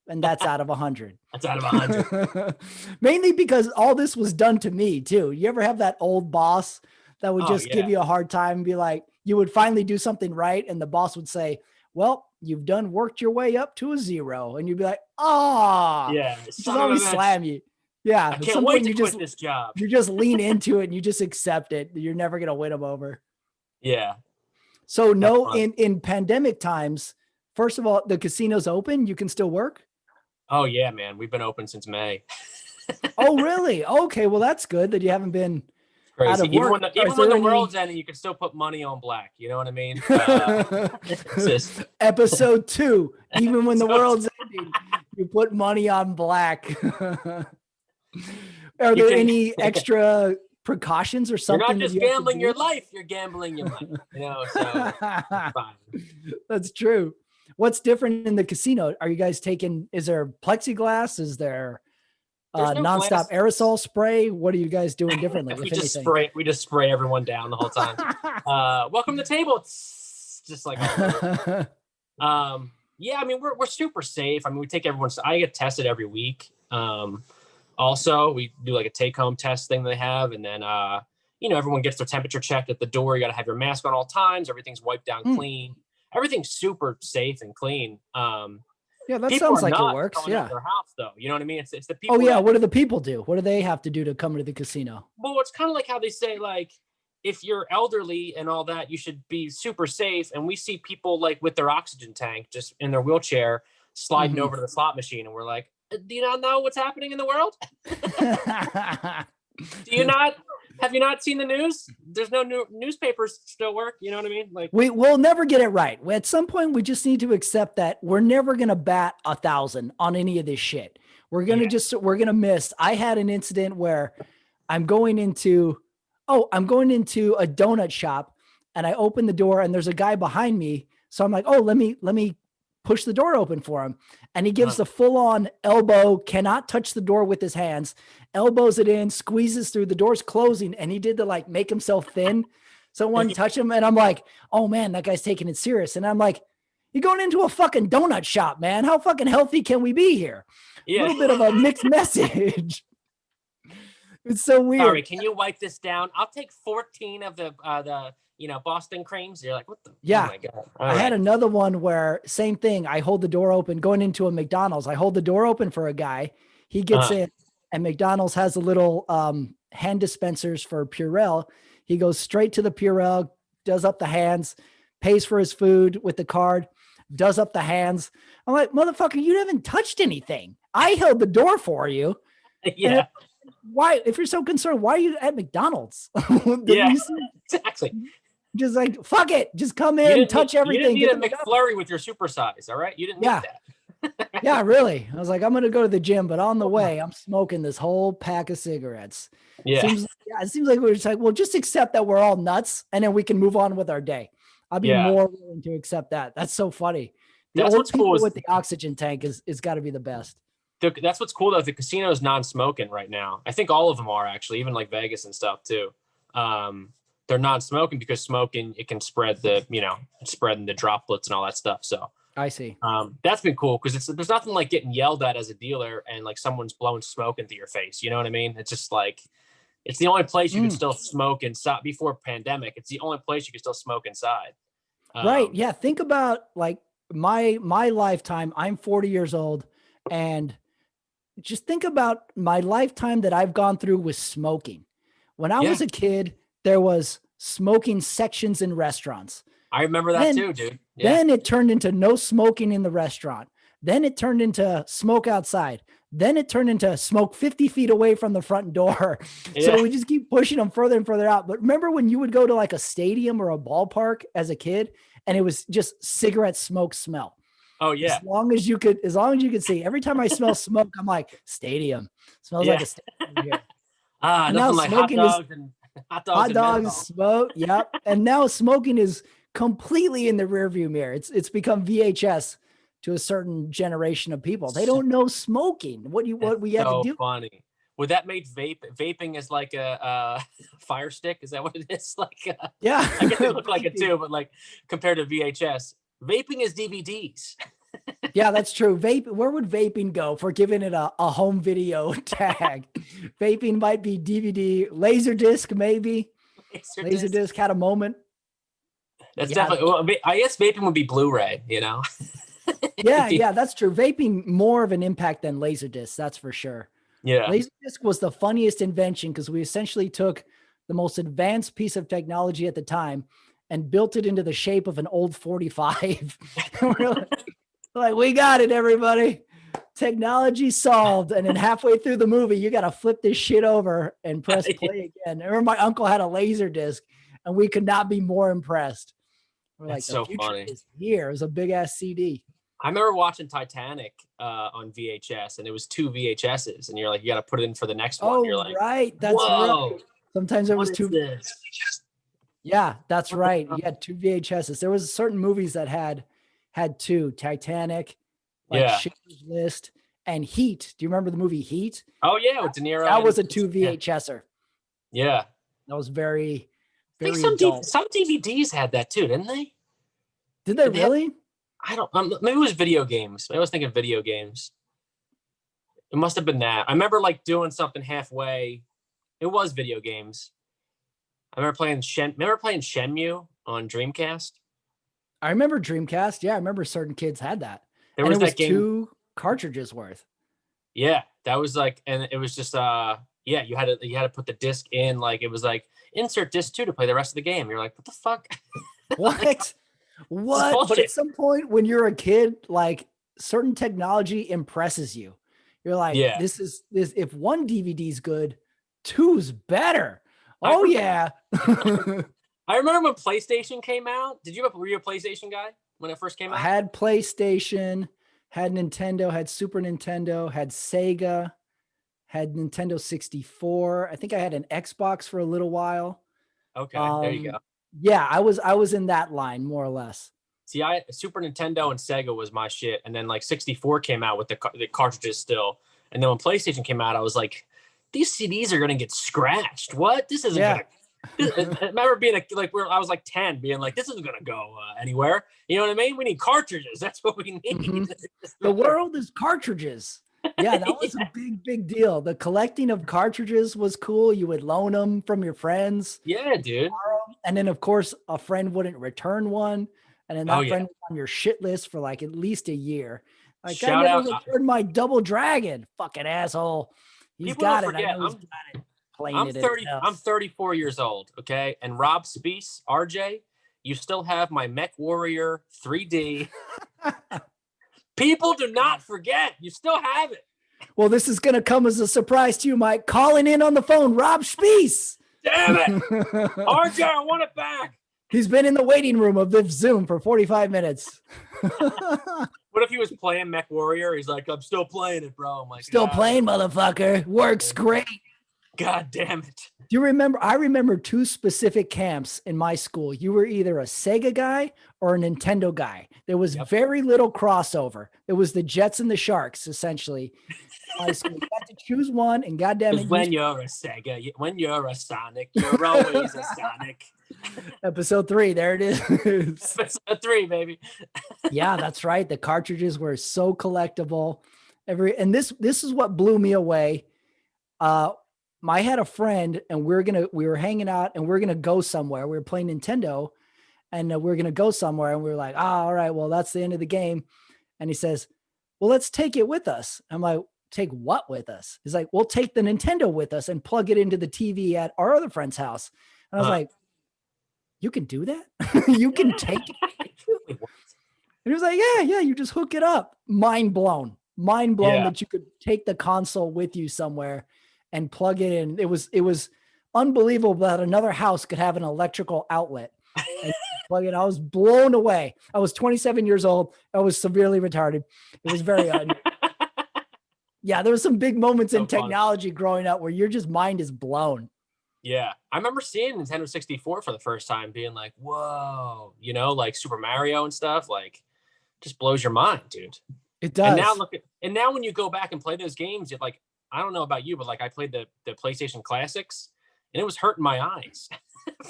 and that's out of 100. That's out of 100. Mainly because all this was done to me too. You ever have that old boss that would just give you a hard time and be like, you would finally do something right, and the boss would say, well, you've worked your way up to a 0. And you'd be like, yeah, just always slam you. Yeah. I can't wait to quit this job. You just lean into it and you just accept it. You're never going to win them over. Yeah. So in pandemic times, first of all, the casino's open. You can still work. Oh yeah, man. We've been open since May. Oh, really? Okay. Well, that's good that you haven't been crazy. Out of work. Even when the world's ending, you can still put money on black. You know what I mean? Episode 2. Even when the world's ending, you put money on black. Are there any extra precautions or something? You're not just gambling your life, you're gambling your money. You know, so fine. That's true. What's different in the casino? Are you guys is there plexiglass? Is there nonstop aerosol spray? What are you guys doing differently? we just spray everyone down the whole time. Welcome to the table. It's just like yeah, I mean we're super safe. I mean we take I get tested every week. Also we do like a take-home test thing they have, and then everyone gets their temperature checked at the door. You got to have your mask on all times. Everything's wiped down clean. Everything's super safe and clean. Yeah, that sounds like it works. Yeah, their house though. You know what I mean? It's the people. Oh yeah, what do the people do? What do they have to do to come to the casino? Well, it's kind of like how they say, like, if you're elderly and all that, you should be super safe. And we see people like with their oxygen tank, just in their wheelchair, sliding over to the slot machine, and we're like, do you not know what's happening in the world? Do you not? Have you not seen the news? There's no newspapers still work. You know what I mean? Like we'll never get it right. At some point, we just need to accept that we're never going to bat 1,000 on any of this shit. We're going to we're going to miss. I had an incident where I'm going into a donut shop, and I open the door and there's a guy behind me. So I'm like, oh, let me push the door open for him. And he gives the full on elbow, cannot touch the door with his hands, elbows it in, squeezes through, the door's closing. And he did to like make himself thin. So one touch him. And I'm like, oh man, that guy's taking it serious. And I'm like, you're going into a fucking donut shop, man. How fucking healthy can we be here? Yeah. A little bit of a mixed message. It's so weird. Sorry, can you wipe this down? I'll take 14 of the Boston creams. You're like, what the? Yeah. Oh my God. I had another one where same thing. I hold the door open going into a McDonald's. I hold the door open for a guy. He gets in, and McDonald's has a little hand dispensers for Purell. He goes straight to the Purell, does up the hands, pays for his food with the card, does up the hands. I'm like, motherfucker, you haven't touched anything. I held the door for you. Yeah. Why, if you're so concerned, why are you at McDonald's? Yeah, exactly. Just like, fuck it. Just come in, touch everything. You didn't need a McFlurry with your supersize, all right? You didn't need that. Yeah, really. I was like, I'm going to go to the gym, but on the way, I'm smoking this whole pack of cigarettes. Yeah. It seems like we're just like, well, just accept that we're all nuts, and then we can move on with our day. I'd be more willing to accept that. That's so funny. That's what's cool with the oxygen tank is got to be the best. That's what's cool though. The casino is non-smoking right now. I think all of them are actually, even like Vegas and stuff too. They're non-smoking because smoking, it can spread spreading the droplets and all that stuff. So I see. That's been cool because there's nothing like getting yelled at as a dealer and like someone's blowing smoke into your face. You know what I mean? It's just like, it's the only place you can still smoke inside. Before pandemic, it's the only place you can still smoke inside. Right. Yeah. Think about like my lifetime. I'm 40 years old, and just think about my lifetime that I've gone through with smoking. When I was a kid, there was smoking sections in restaurants. I remember that too, dude. Yeah. Then it turned into no smoking in the restaurant. Then it turned into smoke outside. Then it turned into smoke 50 feet away from the front door. Yeah. So we just keep pushing them further and further out. But remember when you would go to like a stadium or a ballpark as a kid, and it was just cigarette smoke smell? Oh yeah. As long as you could see. Every time I smell smoke, I'm like, stadium. Smells like a stadium here. Nothing like hot dogs and smoke. Yep. And now smoking is completely in the rearview mirror. It's become VHS to a certain generation of people. They don't know smoking. What we had to So do. funny. Would that make vaping is like a fire stick? Is that what it is? Like, Yeah, I guess they look like it too, but like compared to VHS, vaping is DVDs. Yeah, that's true. Where would vaping go for giving it a home video tag? Vaping might be DVD, Laserdisc, maybe. Laserdisc had a moment. That's Yeah. definitely. Well, I guess vaping would be Blu-ray. Yeah, that's true. Vaping more of an impact than Laserdisc, that's for sure. Yeah. Laserdisc was the funniest invention because we essentially took the most advanced piece of technology at the time and built it into the shape of an old 45. We're like, we got it, everybody. Technology solved. And then halfway through the movie, you got to flip this shit over and press play again. I remember my uncle had a laser disc and we could not be more impressed. We're like, the future funny. Is here. It was a big ass CD. I remember watching Titanic on VHS, and it was 2 VHSs, and you're like, you got to put it in for the next one. You're like, right. That's whoa, right. Sometimes there was 2. This? Yeah, that's right. You had 2 VHSs. There was certain movies that had 2. Titanic, like Schindler's List, and Heat. Do you remember the movie Heat? Oh yeah, with De Niro. That was a 2 VHSer. Yeah, that was very. I think some DVDs had that too, didn't they? Did they really? I don't. Maybe it was video games. Maybe I was thinking video games. It must have been that. I remember like doing something halfway. It was video games. I remember playing Shenmue on Dreamcast. I remember Dreamcast. Yeah, I remember certain kids had that. There was that game, 2 cartridges worth. Yeah, that was like, and it was just yeah, you had to put the disc in, like it was like insert disc 2 to play the rest of the game. You're like, what the fuck? What? What? But at some point when you're a kid, like certain technology impresses you. You're like, this. If 1 DVD is good, 2's better. Oh yeah. I remember when PlayStation came out. Were you a PlayStation guy when it first came out? I had PlayStation, had Nintendo, had Super Nintendo, had Sega, had Nintendo 64. I think I had an Xbox for a little while. Okay, there you go. Yeah, I was in that line more or less. See, Super Nintendo and Sega was my shit, and then like 64 came out with the cartridges still, and then when PlayStation came out, I was like, these CDs are gonna get scratched. What? This isn't gonna. I remember being I was like 10, being like, this isn't gonna go anywhere. You know what I mean? We need cartridges. That's what we need. Mm-hmm. The world is cartridges. Yeah, that was a big deal. The collecting of cartridges was cool. You would loan them from your friends. Yeah, dude. And then of course a friend wouldn't return one. And then that friend was on your shit list for like at least a year. Like, I never returned my Double Dragon. Fucking asshole. He's got it. I know he's got it. I'm 34 years old, okay? And Rob Speece, RJ, you still have my Mech Warrior 3D. People do not forget. You still have it. Well, this is going to come as a surprise to you, Mike. Calling in on the phone, Rob Speece. Damn it. RJ, I want it back. He's been in the waiting room of this Zoom for 45 minutes. What if he was playing Mech Warrior? He's like, I'm still playing it, bro. I'm like, still playing, motherfucker. Works great. God damn it. Do you remember? I remember 2 specific camps in my school. You were either a Sega guy or a Nintendo guy. There was very little crossover. It was the Jets and the Sharks, essentially. You had to choose one, and goddamn it. When you're a Sega, when you're a Sonic, you're always a Sonic. Episode 3, there it is. Episode 3, baby. Yeah, that's right. The cartridges were so collectible. And this is what blew me away. I had a friend, and we were hanging out, and we are gonna go somewhere. We were playing Nintendo, and we are gonna go somewhere, and we were like, all right, well, that's the end of the game. And he says, well, let's take it with us. I'm like, take what with us? He's like, we'll take the Nintendo with us and plug it into the TV at our other friend's house. And I was like, you can do that? You can take it? And he was like, yeah, you just hook it up. Mind blown that you could take the console with you somewhere and plug it in. It was unbelievable that another house could have an electrical outlet. And plug it. I was blown away. I was 27 years old. I was severely retarded. It was very yeah, there was some big moments in technology growing up where your just mind is blown. Yeah, I remember seeing Nintendo 64 for the first time, being like, "Whoa," like Super Mario and stuff. Like, just blows your mind, dude. It And now does. when you go back and play those games, you're like, I don't know about you, but like I played the PlayStation Classics, and it was hurting my eyes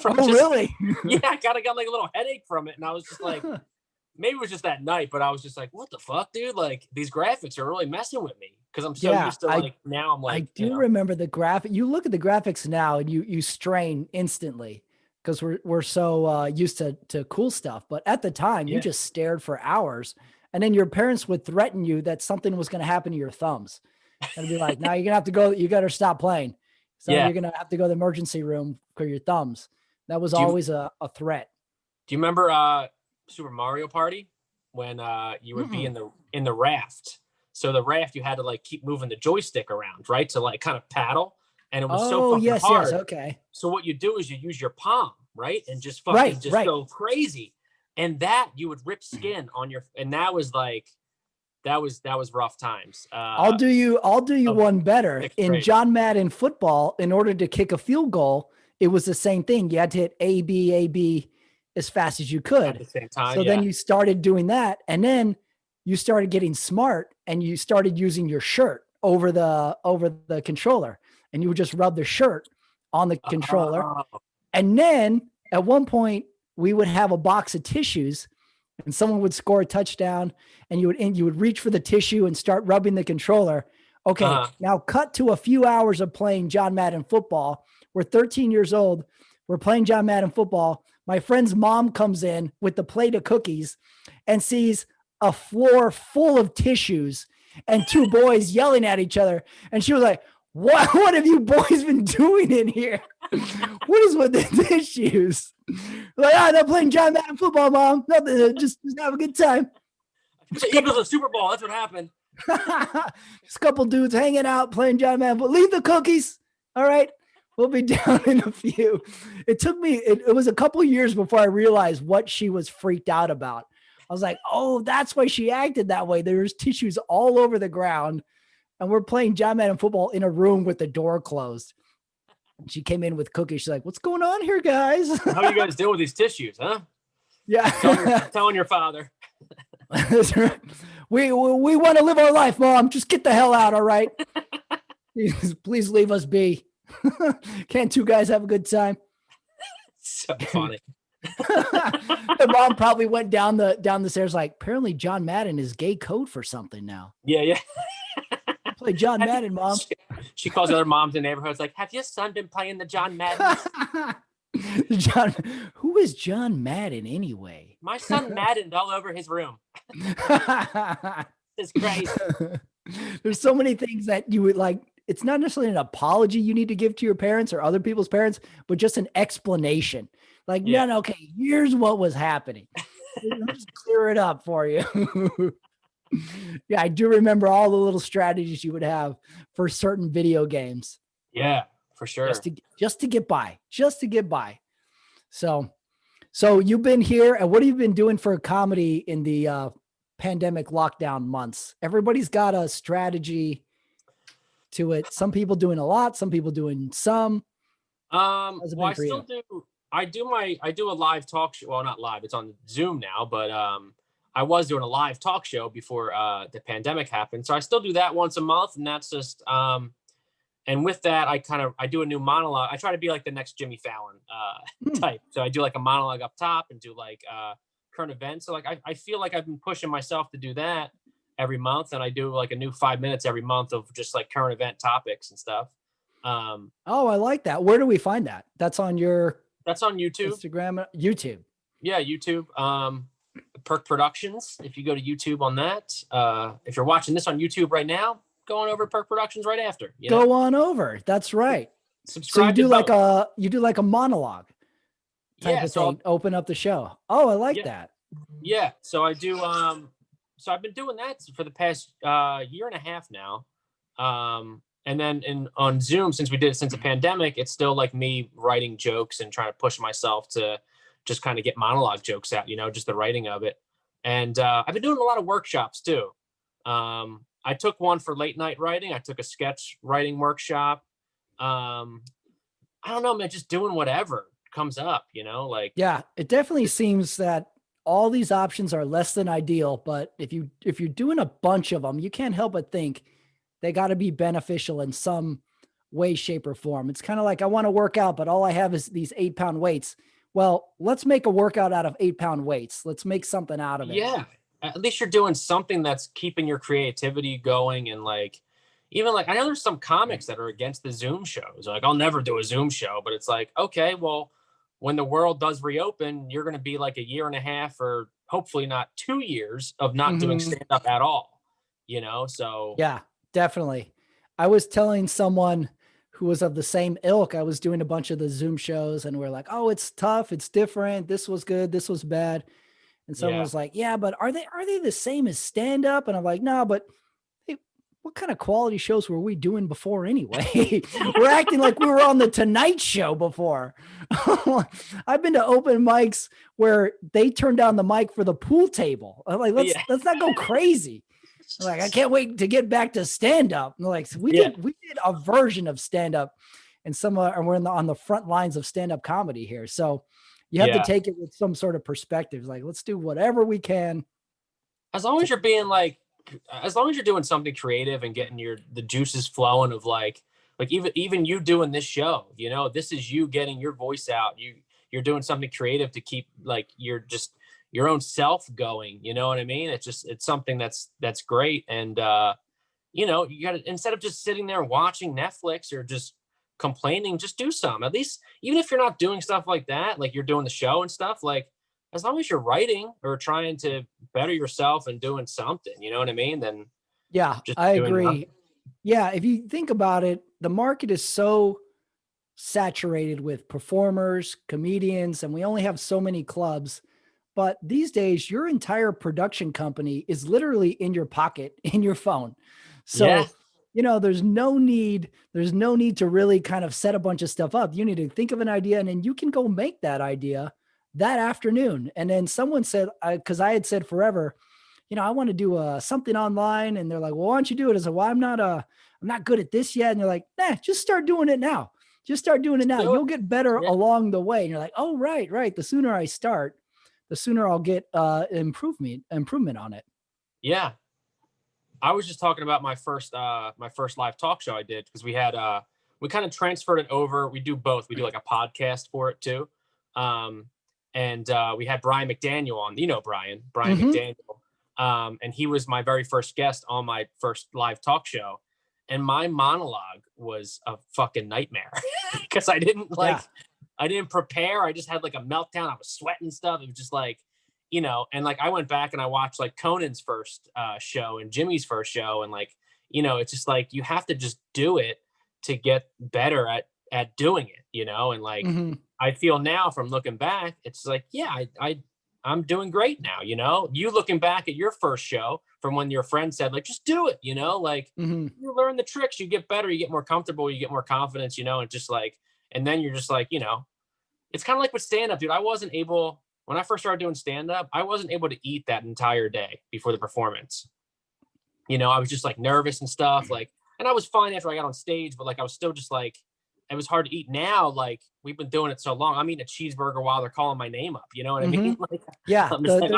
from Oh, just really? yeah, I got like a little headache from it, and I was just like, maybe it was just that night, but I was just like, what the fuck, dude? Like these graphics are really messing with me because I'm so Yeah, used to like now I'm I like, do remember the graphic. You look at the graphics now and you strain instantly because we're so used to cool stuff. But at the time, you yeah, just stared for hours, and then your parents would threaten you that something was going to happen to your thumbs, and be like, "Now you're gonna have to go. You got to stop playing. So yeah. you're gonna have to go to the emergency room for your thumbs." That was Do you always a threat. do you remember Super Mario Party when you would be Mm-mm. in the raft? So the raft you had to like keep moving the joystick around, right? To like kind of paddle, and it was so Oh, fucking yes, yes. hard. Okay. So what you do is you use your palm, right? And just Right, fucking just right. go crazy. And that you would rip skin on your and that was like that was rough times. I'll do you Of one better. sixth In grade John Madden football, in order to kick a field goal, it was the same thing. You had to hit A B as fast as you at could. the same time, So then yeah. you started doing that, and then you started getting smart and you started using your shirt over the controller, and you would just rub the shirt on the controller. Oh, And then at one point, we would have a box of tissues, and someone would score a touchdown, and you would reach for the tissue and start rubbing the controller. Okay, uh-huh. now cut to a few hours of playing John Madden football. We're 13 years old. We're playing John Madden football. My friend's mom comes in with the plate of cookies and sees a floor full of tissues and two boys yelling at each other. And she was like, what have you boys been doing in here? What is with the tissues? Like, they're playing John Madden football, mom. Nothing, just have a good time. Just a The Eagles couple, in the Super Bowl. That's what happened. just a couple dudes hanging out playing John Madden. Leave the cookies. All right. We'll be down in a few. It took me, it was a couple years before I realized what she was freaked out about. I was like, oh, that's why she acted that way. There's tissues all over the ground. And we're playing John Madden football in a room with the door closed. And she came in with cookies. She's like, what's going on here, guys? How you guys deal with these tissues, huh? Yeah. Telling your father. we want to live our life, mom. Just get the hell out, all right? Please leave us be. Can't two guys have a good time? So funny. The mom probably went down the stairs like, apparently John Madden is gay code for something now. Yeah, yeah. Play John Madden, mom. She calls other moms in the neighborhood. It's like, have your son been playing the John Madden? John, who is John Madden anyway? My son maddened all over his room. It's crazy. There's so many things that you would like. It's not necessarily an apology you need to give to your parents or other people's parents, but just an explanation. Like, Yeah. no, okay, here's what was happening. Let me just clear it up for you. Yeah, I do remember all the little strategies you would have for certain video games Yeah, for sure. just to get by, just to get by. So you've been here, and what have you been doing for comedy in the pandemic lockdown months? Everybody's got a strategy to it. Some people doing a lot, some people doing some. How's it Well, been I for still you? do. I do a live talk show. Well, not live. It's on Zoom now, but I was doing a live talk show before the pandemic happened. So I still do that once a month, and that's just and with that, I do a new monologue. I try to be like the next Jimmy Fallon Hmm. type. So I do like a monologue up top and do like current events. So like I feel like I've been pushing myself to do that every month, and I do like a new 5 minutes every month of just like current event topics and stuff. Oh, I like that. Where do we find that? That's on your That's on YouTube. Instagram, YouTube. Yeah, YouTube. Perk Productions. If you go to YouTube on that, if you're watching this on YouTube right now, go on over to Perk Productions right after. Go on over. That's right. So you Subscribe to do like both. a monologue type Yeah, of so thing. Open up the show. Oh, I like yeah, that. yeah. So I do. So I've been doing that for the past year and a half now. And then on Zoom, since we did it since the pandemic, it's still like me writing jokes and trying to push myself to just kind of get monologue jokes out, just the writing of it. And I've been doing a lot of workshops too. I took one for late night writing. I took a sketch writing workshop. Um, I don't know, man, just doing whatever comes up, you know, like, Yeah, it definitely seems that all these options are less than ideal, but if you're doing a bunch of them, you can't help but think they got to be beneficial in some way, shape, or form. It's kind of like I want to work out, but all I have is these 8-pound weights. Well, let's make a workout out of 8-pound weights. Let's make something out of it. yeah, at least you're doing something that's keeping your creativity going. And like, even like, I know there's some comics that are against the Zoom shows. Like, I'll never do a Zoom show, but it's like, okay, well, when the world does reopen, you're going to be like a year and a half, or hopefully not 2 years of not doing Mhm. stand up at all, you know? So, Yeah, definitely. I was telling someone who was of the same ilk. I was doing a bunch of the Zoom shows and we're like, oh, it's tough. It's different. This was good. This was bad. And someone yeah. was like, yeah, but are they the same as stand up? And I'm like, no, but hey, what kind of quality shows were we doing before anyway? We're acting like we were on the Tonight Show before. I've been to open mics where they turned down the mic for the pool table. I'm like, let's Yeah. let's not go crazy. I'm like, I can't wait to get back to stand up. Like, so we Yeah. did a version of stand up, and we're on the front lines of stand up comedy here. So you have to Yeah. take it with some sort of perspective. Like, let's do whatever we can. As long To, as you're being like, as long as you're doing something creative and getting the juices flowing of like even you doing this show, you know, this is you getting your voice out. You're doing something creative to keep like you're just your own self going. You know what I mean? It's something that's great. And you know, you got to, instead of just sitting there watching Netflix or just complaining, just do some. At least, even if you're not doing stuff like that, like you're doing the show and stuff, like as long as you're writing or trying to better yourself and doing something, you know what I mean? Then yeah, just I doing nothing. agree. Yeah, if you think about it, the market is so saturated with performers, comedians, and we only have so many clubs. But these days, your entire production company is literally in your pocket, in your phone. Yeah. So, there's no need to really kind of set a bunch of stuff up. You need to think of an idea and then you can go make that idea that afternoon. And then someone said, because I had said forever, I want to do something online. And they're like, well, why don't you do it? I said, well, I'm not good at this yet. And they're like, nah, just start doing it now. Just start doing it now. Do it. You'll get better Yeah. along the way. And you're like, oh, right, right. The sooner I start, the sooner I'll get improvement on it. Yeah. I was just talking about my first live talk show I did, because we kind of transferred it over. We do both. We do like a podcast for it too. Um, and we had Brian McDaniel on, you know, Brian Mm-hmm. McDaniel. And he was my very first guest on my first live talk show. And my monologue was a fucking nightmare because Yeah. I didn't prepare. I just had like a meltdown. I was sweating stuff. It was just like, you know, and like I went back and I watched like Conan's first show and Jimmy's first show. And like, you know, it's just like, you have to just do it to get better at doing it, you know? And like, Mm-hmm. I feel now from looking back, it's like, yeah, I'm doing great now, you know. You looking back at your first show from when your friend said, like, just do it, you know, like Mm-hmm. you learn the tricks, you get better, you get more comfortable, you get more confidence, you know, and just like, and then you're just like, you know, it's kind of like with stand up, dude. I wasn't able, when I first started doing stand up, I wasn't able to eat that entire day before the performance. You know, I was just like nervous and stuff, like, and I was fine after I got on stage, but like I was still just like, it was hard to eat. Now like we've been doing it so long, I'm eating a cheeseburger while they're calling my name up, you know what I Mm-hmm. mean? Like, Yeah. I'm just like,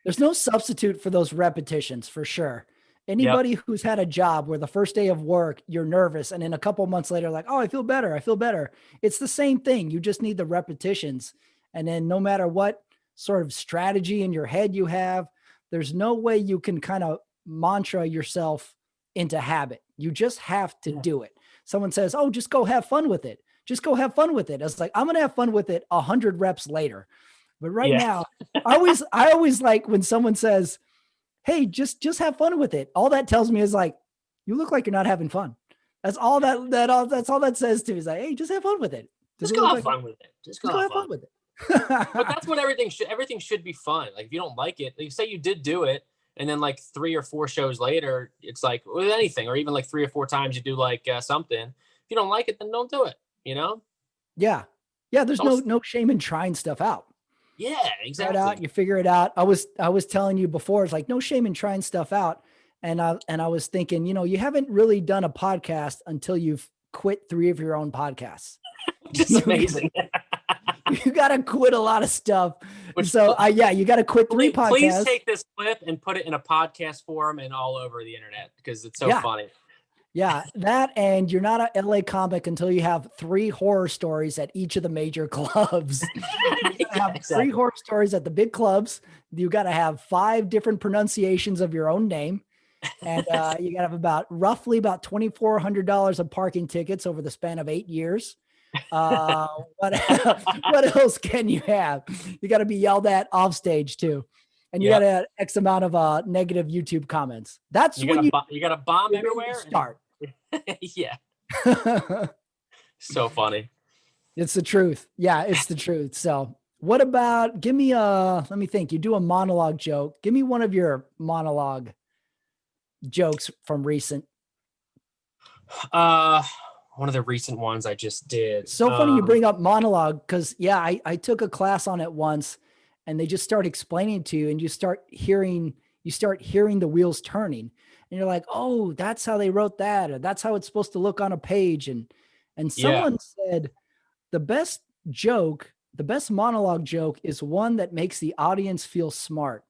There's no substitute for those repetitions for sure. yep. Anybody who's had a job where the first day of work, you're nervous. And then a couple months later, like, oh, I feel better. I feel better. It's the same thing. You just need the repetitions. And then no matter what sort of strategy in your head you have, there's no way you can kind of mantra yourself into habit. You just have to Yeah. do it. Someone says, oh, just go have fun with it. Just go have fun with it. It's like, I'm going to have fun with it 100 reps later. But right Yeah. now, I always like when someone says, hey, just have fun with it. All that tells me is like, you look like you're not having fun. That's all that's all that says to me is like, hey, just have fun with it. Does Just it go look have like fun with it. Just just go go have have fun. fun with But it? that's what everything should be fun. Like if you don't like it, like say you did do it, and then like 3 or 4 shows later, it's like with anything, or even like 3 or 4 times you do like something. If you don't like it, then don't do it. You know, Yeah. Yeah, there's don't. no shame in trying stuff out. Yeah, Try it out, exactly. you figure it out. I was telling you before, it's like no shame in trying stuff out. And I was thinking, you haven't really done a podcast until you've quit 3 of your own podcasts. which is amazing. You got to quit a lot of stuff. Which, so you got to quit 3 podcasts. Please take this clip and put it in a podcast form and all over the internet because it's so funny. Yeah, that, and you're not a LA comic until you have 3 horror stories at each of the major clubs. You have 3 horror stories at the big clubs. You got to have 5 different pronunciations of your own name. And you got to have roughly about $2,400 of parking tickets over the span of 8 years. What else can you have? You got to be yelled at off stage too. And you got to have X amount of negative YouTube comments. That's you when you got to bomb everywhere. Start. Yeah. So funny. It's the truth. Yeah, it's the truth. So what about, give me let me think. You do a monologue joke. Give me one of your monologue jokes from recent. One of the recent ones I just did. So funny you bring up monologue because I took a class on it once. And they just start explaining to you and you start hearing the wheels turning and you're like, oh, that's how they wrote that. Or that's how it's supposed to look on a page. And someone said the best monologue joke is one that makes the audience feel smart.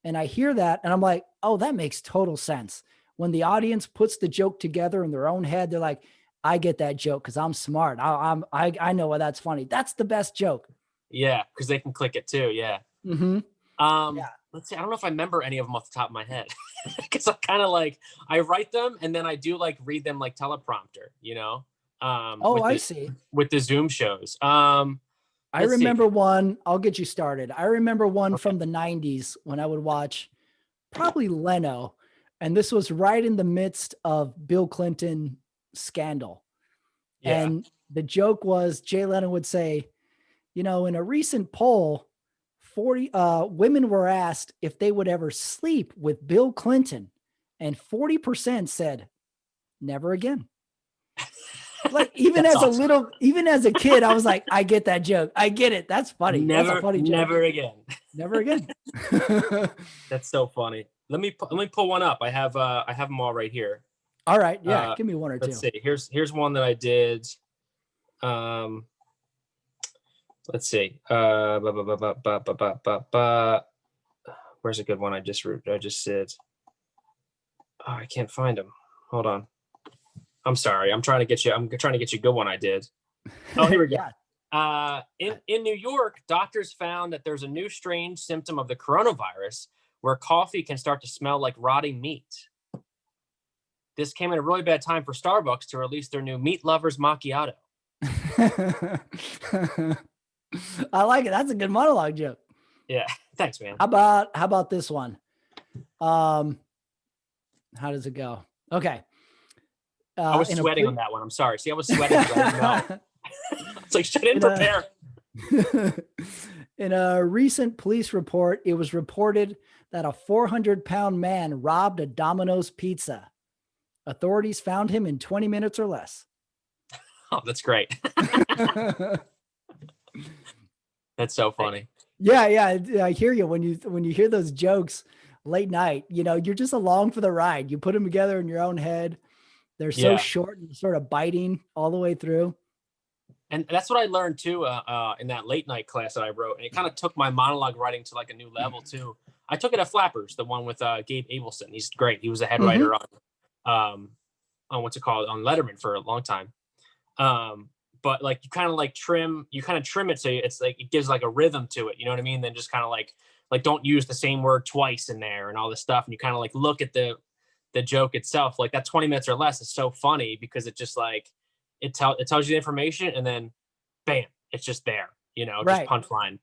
And I hear that and I'm like, oh, that makes total sense. When the audience puts the joke together in their own head, they're like, I get that joke because I'm smart. I know why that's funny. That's the best joke. Yeah, because they can click it too. Yeah. Mm-hmm. Let's see. I don't know if I remember any of them off the top of my head because I kind of I write them and then I do read them like teleprompter, you know. I see. With the Zoom shows. I remember one. I'll get you started. I remember one from the 90s when I would watch probably Leno, and this was right in the midst of Bill Clinton scandal. Yeah. And the joke was Jay Leno would say, you know, in a recent poll, 40 women were asked if they would ever sleep with Bill Clinton, and 40% said never again. Even as awesome. Even as a kid, I was like, I get that joke. I get it. That's funny. That's a funny joke. Never again. Never again. That's so funny. Let me pull one up. I have them all right here. All right. Yeah. Give me one or two. Let's see. Here's one that I did. Let's see. Where's a good one? I just said. Oh, I can't find them. Hold on. I'm sorry. I'm trying to get you a good one I did. Oh, here we go. In New York, doctors found that there's a new strange symptom of the coronavirus where coffee can start to smell like rotting meat. This came at a really bad time for Starbucks to release their new meat lovers macchiato. I like it. That's a good monologue joke. Yeah. Thanks, man. How about this one? How does it go? Okay. I was sweating on that one. I'm sorry. See, I was sweating. It's like, shit, didn't prepare. In a recent police report, it was reported that a 400-pound man robbed a Domino's pizza. Authorities found him in 20 minutes or less. Oh, that's great. That's so funny. Yeah. I hear you when you hear those jokes late night. You know, you're just along for the ride. You put them together in your own head. They're so short and sort of biting all the way through. And that's what I learned too in that late night class that I wrote. And it kind of took my monologue writing to like a new level too. I took it at Flappers, the one with Gabe Abelson. He's great. He was a head writer on what's it called, on Letterman for a long time. But like you kind of trim it so it's like it gives like a rhythm to it. You know what I mean? Then just kind of like don't use the same word twice in there and all this stuff. And you kind of like look at the joke itself. Like that 20 minutes or less is so funny because it just like it tells you the information and then bam, it's just there. You know, just punchline.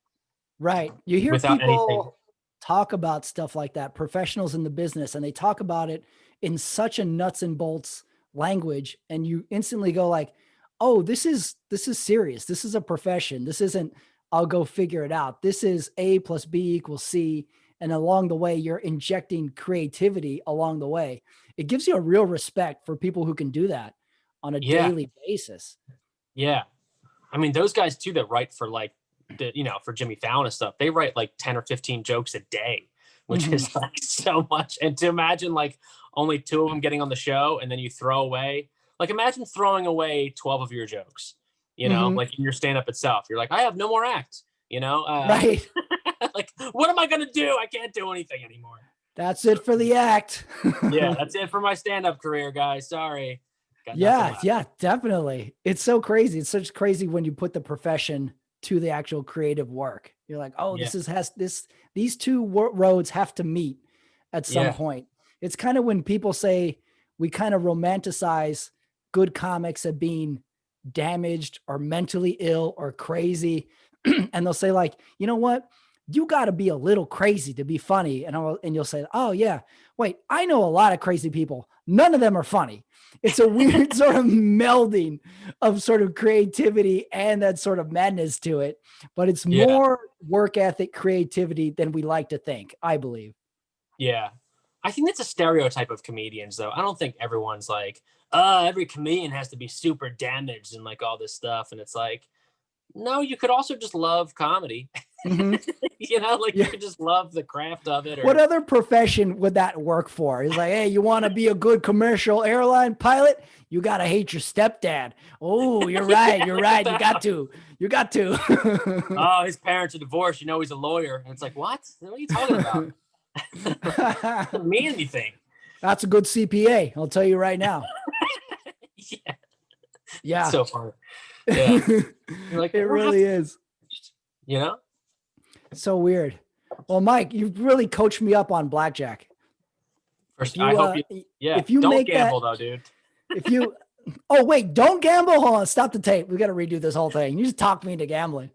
Right. You hear people talk about stuff like that, professionals in the business, and they talk about it in such a nuts and bolts language, and you instantly go like, oh, this is serious. This is a profession. This isn't, I'll go figure it out. This is A plus B equals C. And along the way, you're injecting creativity along the way. It gives you a real respect for people who can do that on a daily basis. Yeah. I mean, those guys too, that write for like for Jimmy Fallon and stuff, they write like 10 or 15 jokes a day, which is like so much. And to imagine like only 2 of them getting on the show and then you throw away, like imagine throwing away 12 of your jokes. you know, like in your stand-up itself. You're like, I have no more act, you know? Right. Like, what am I going to do? I can't do anything anymore. That's it for the act. Yeah, that's it for my stand-up career, guys. Sorry. Yeah, definitely. It's so crazy. It's such crazy when you put the profession to the actual creative work. You're like, oh, these two roads have to meet at some point. It's kind of when people say we kind of romanticize good comics as being damaged or mentally ill or crazy. And they'll say like, you know what? You got to be a little crazy to be funny. And you'll say, oh yeah, wait, I know a lot of crazy people. None of them are funny. It's a weird sort of melding of sort of creativity and that sort of madness to it, but it's more work ethic creativity than we like to think, I believe. Yeah. I think that's a stereotype of comedians though. I don't think everyone's like, every comedian has to be super damaged and like all this stuff. And it's like, no, you could also just love comedy. You know, like you could just love the craft of it. What other profession would that work for? He's like, hey, you want to be a good commercial airline pilot? You got to hate your stepdad. Oh, you're right. You're right. You got to. Oh, his parents are divorced. You know, he's a lawyer. And it's like, what? What are you talking about? Doesn't mean anything. That's a good CPA. I'll tell you right now. Yeah. It's so funny. Yeah. Like, it really is. You know? So weird. Well, Mike, you've really coached me up on blackjack. I hope if you don't gamble though, dude. Don't gamble. Hold on, stop the tape. We got to redo this whole thing. You just talked me into gambling.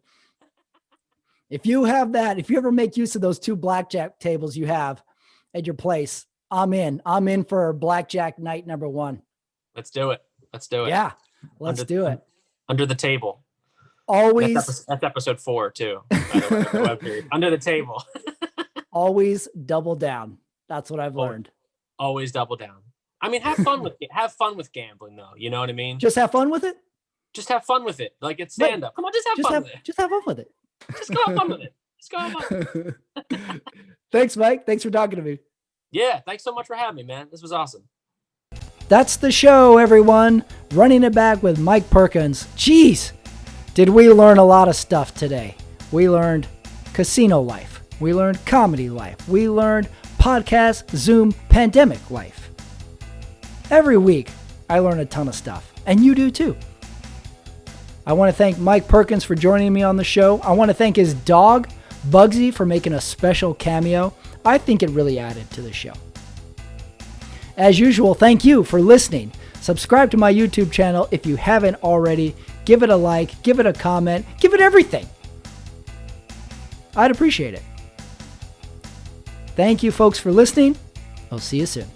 If you ever make use of those 2 blackjack tables you have at your place, I'm in. I'm in for blackjack night number 1. Let's do it. Yeah, let's do it. Under the table. Always. That's episode 4 too. By the way, under the table. Always double down. That's what I've learned. Always double down. I mean, have fun with gambling though. You know what I mean? Just have fun with it. Just have fun with it. Like it's stand up. Come on, just have fun with it. Just have fun with it. Just go have fun with it. Just go have fun with it. Thanks, Mike. Thanks for talking to me. Yeah, thanks so much for having me, man. This was awesome. That's the show, everyone. Running it back with Mike Perkins. Jeez, did we learn a lot of stuff today. We learned casino life. We learned comedy life. We learned podcast, Zoom, pandemic life. Every week, I learn a ton of stuff, and you do too. I want to thank Mike Perkins for joining me on the show. I want to thank his dog, Bugsy, for making a special cameo. I think it really added to the show. As usual, thank you for listening. Subscribe to my YouTube channel if you haven't already. Give it a like, give it a comment, give it everything. I'd appreciate it. Thank you, folks, for listening. I'll see you soon.